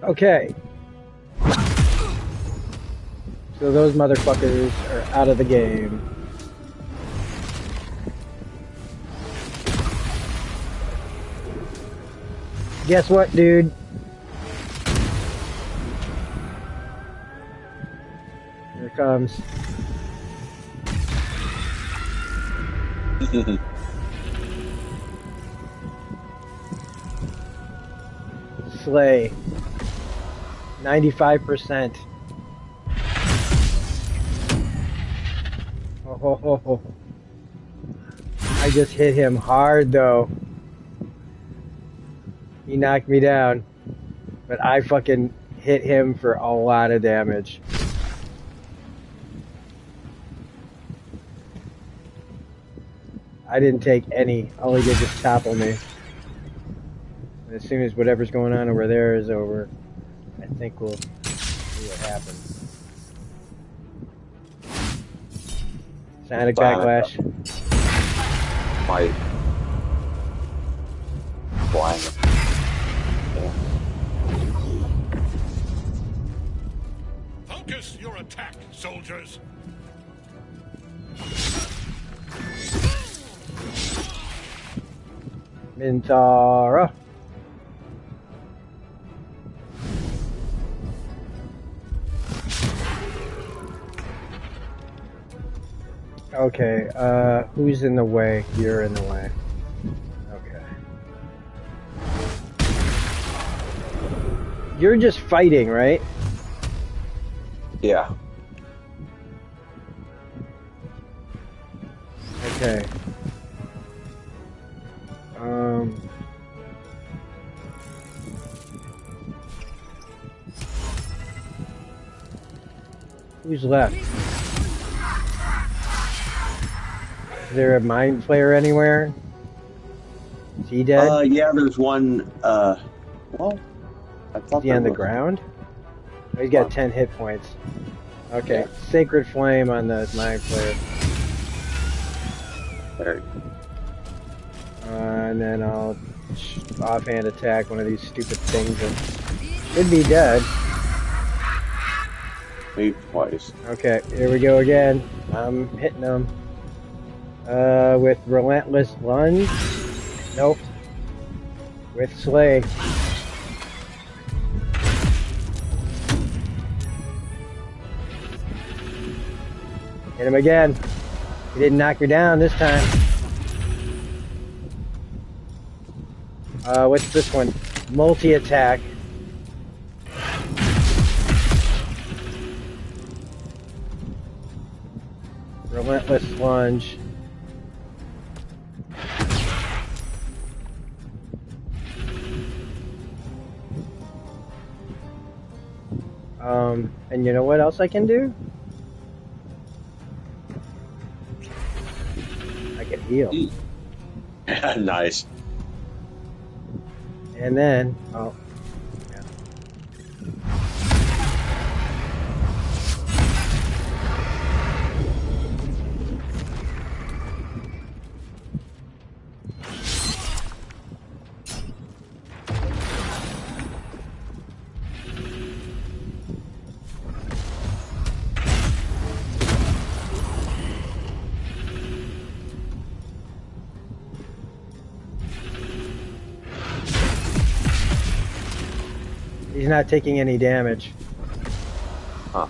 Okay. So those motherfuckers are out of the game. Guess what, dude? Here it comes. Slay. 95%. Oh, I just hit him hard though. He knocked me down. But I fucking hit him for a lot of damage. I didn't take any. All he did was topple me. And as soon as whatever's going on over there is over, I think we'll see what happens. Sonic Backlash. Fight. Flying. Focus your attack, soldiers. Mintara. Okay, who's in the way? You're in the way. Okay. You're just fighting, right? Yeah. Okay. Who's left? Is there a mind flayer anywhere? Is he dead? Yeah, there's one, well, I thought Is he on the ground? Oh, he's got 10 hit points. Okay, yeah. Sacred Flame on the mind flayer. There you go. And then I'll offhand attack one of these stupid things that should be dead. Maybe twice. Okay, here we go again. I'm hitting them. With Relentless Lunge. Nope. With Slay. Hit him again. He didn't knock her down this time. What's this one? Multi-attack. Relentless Lunge. And you know what else I can do? I can heal. Nice. And then, oh, yeah. He's not taking any damage. Huh.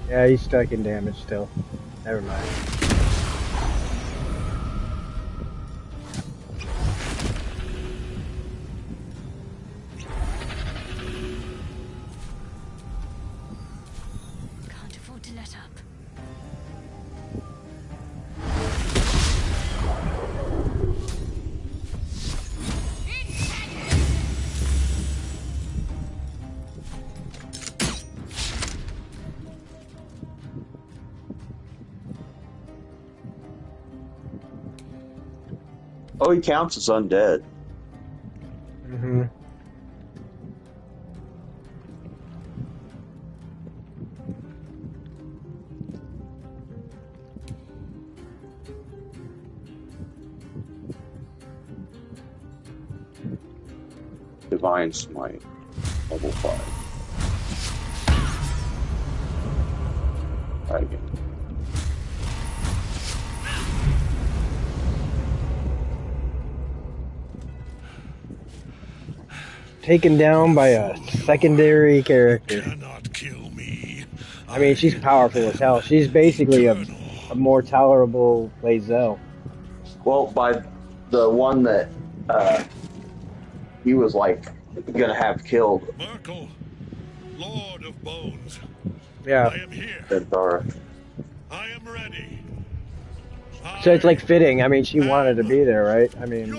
Yeah, he's taking damage still. Never mind. Can't afford to let up. Oh, he counts as undead. Mm-hmm. Divine Smite, level 5. Try again. Taken down by a secondary character. Cannot kill me. I mean, she's powerful as hell. She's basically a more tolerable Lae'zel. Well, by the one that he was like gonna have killed. Merkel, Lord of Bones. Yeah. I am here. I am ready. So it's like fitting. I mean, she wanted to be there, right? I mean,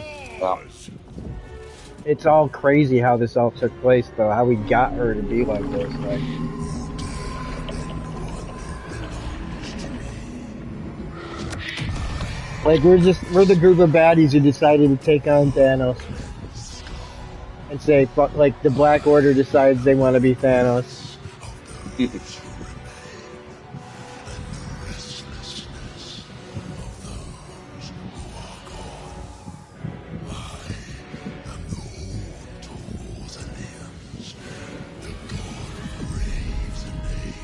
it's all crazy how this all took place, though. How we got her to be like this. Like we're the group of baddies who decided to take on Thanos. And say, fuck, like the Black Order decides they want to be Thanos.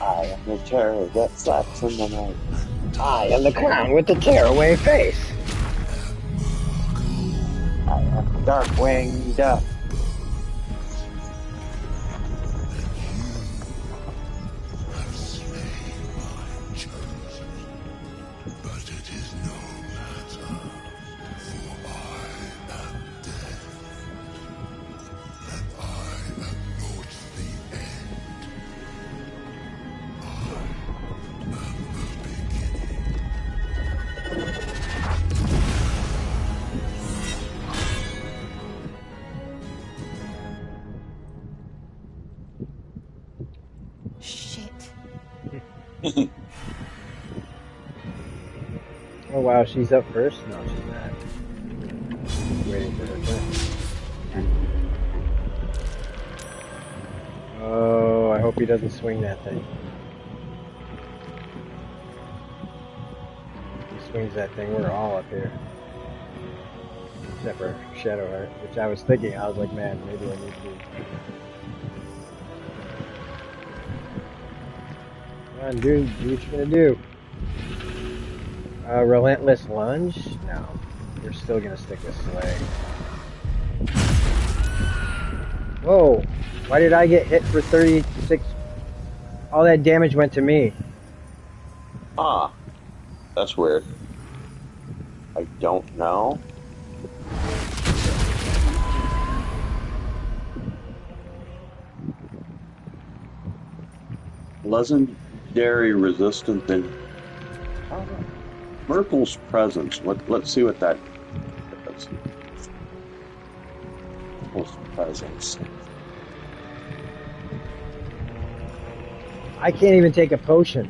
I am the terror that slept in the night. I am the clown with the tearaway face. I am the dark-winged duck. Oh wow, she's up first? No, she's not. Waiting for her turn. Oh, I hope he doesn't swing that thing. If he swings that thing, we're all up here. Except for Shadowheart, which I was thinking, I was like, man, maybe I need to. Come on, dude, do what you're gonna do. Relentless lunge? No. We're still gonna stick with Slay. Whoa! Why did I get hit for 36? All that damage went to me. Ah, that's weird. I don't know. Legendary resistant and Merkel's presence. Let's see what that does. Merkel's presence. I can't even take a potion.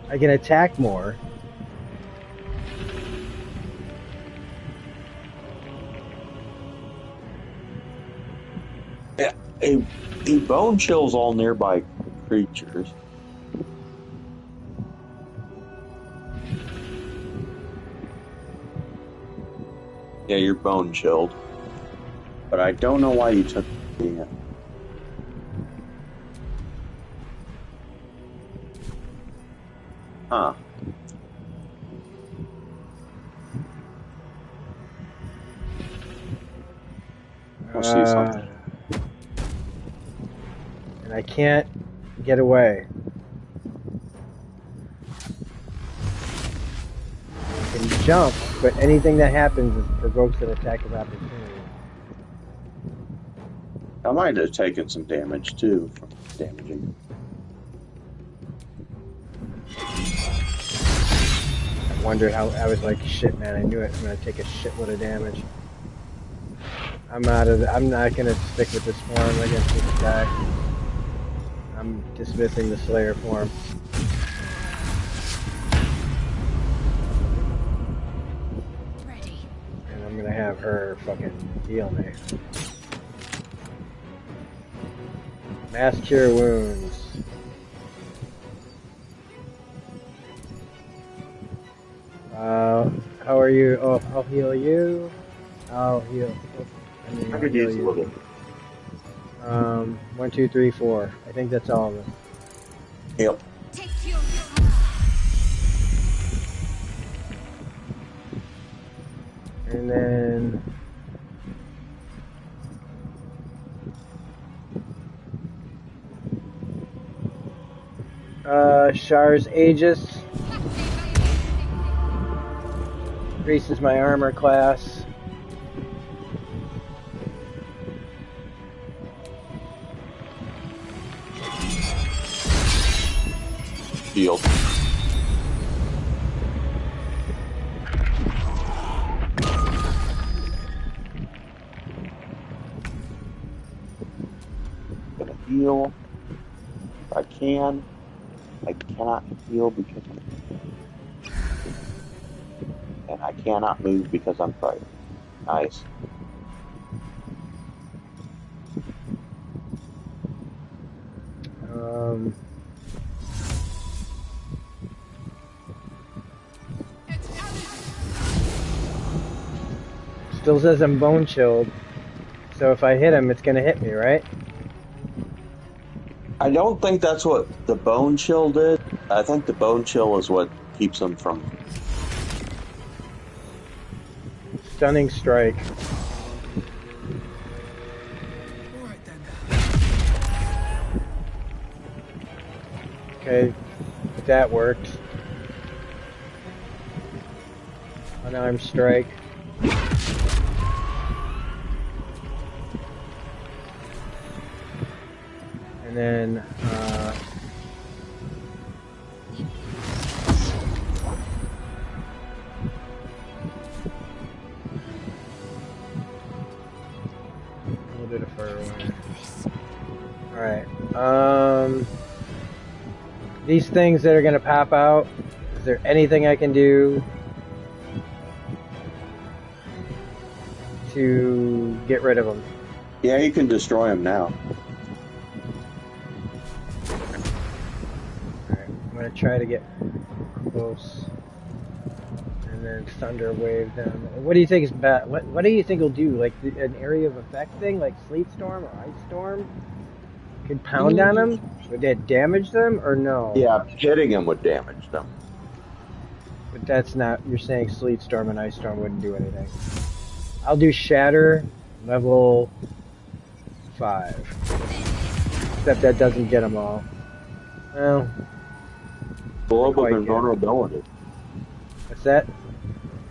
I can attack more. Yeah, he bone chills all nearby creatures. Yeah, you're bone chilled. But I don't know why you took the... Huh. I'll see something. And I can't get away. I can jump, but anything that happens provokes an attack of opportunity. I might have taken some damage too from damaging. I wondered how I was like, shit, man. I knew it. I'm gonna take a shitload of damage. I'm out of. I'm not gonna stick with this form against this guy. I'm dismissing the Slayer form. Ready. And I'm gonna have her fucking heal me. Mass Cure Wounds. How are you? Oh, I'll heal you. I'll heal. I could use a little. 1, 2, 3, 4. I think that's all of them. Yep. And then Shar's Aegis increases my armor class. Shield. Gonna heal if I can. I cannot heal because and I cannot move because I'm frightened. Nice. Still says I'm bone chilled. So if I hit him, it's gonna hit me, right? I don't think that's what the bone chill did. I think the bone chill is what keeps him from. Stunning strike. Okay, that worked. Unarmed strike. And then, a little bit of fire away. Alright, these things that are gonna pop out, is there anything I can do to get rid of them? Yeah, you can destroy him now. Alright, I'm gonna try to get close. And then thunder wave them. What do you think is bad? What do you think will do? Like an area of effect thing, like sleet storm or ice storm? Could pound on them? Would that damage them or no? Yeah, hitting him would damage them. But that's not. You're saying sleet storm and ice storm wouldn't do anything. I'll do shatter level 5. Except that doesn't get them all. Well, global invulnerability. What's that?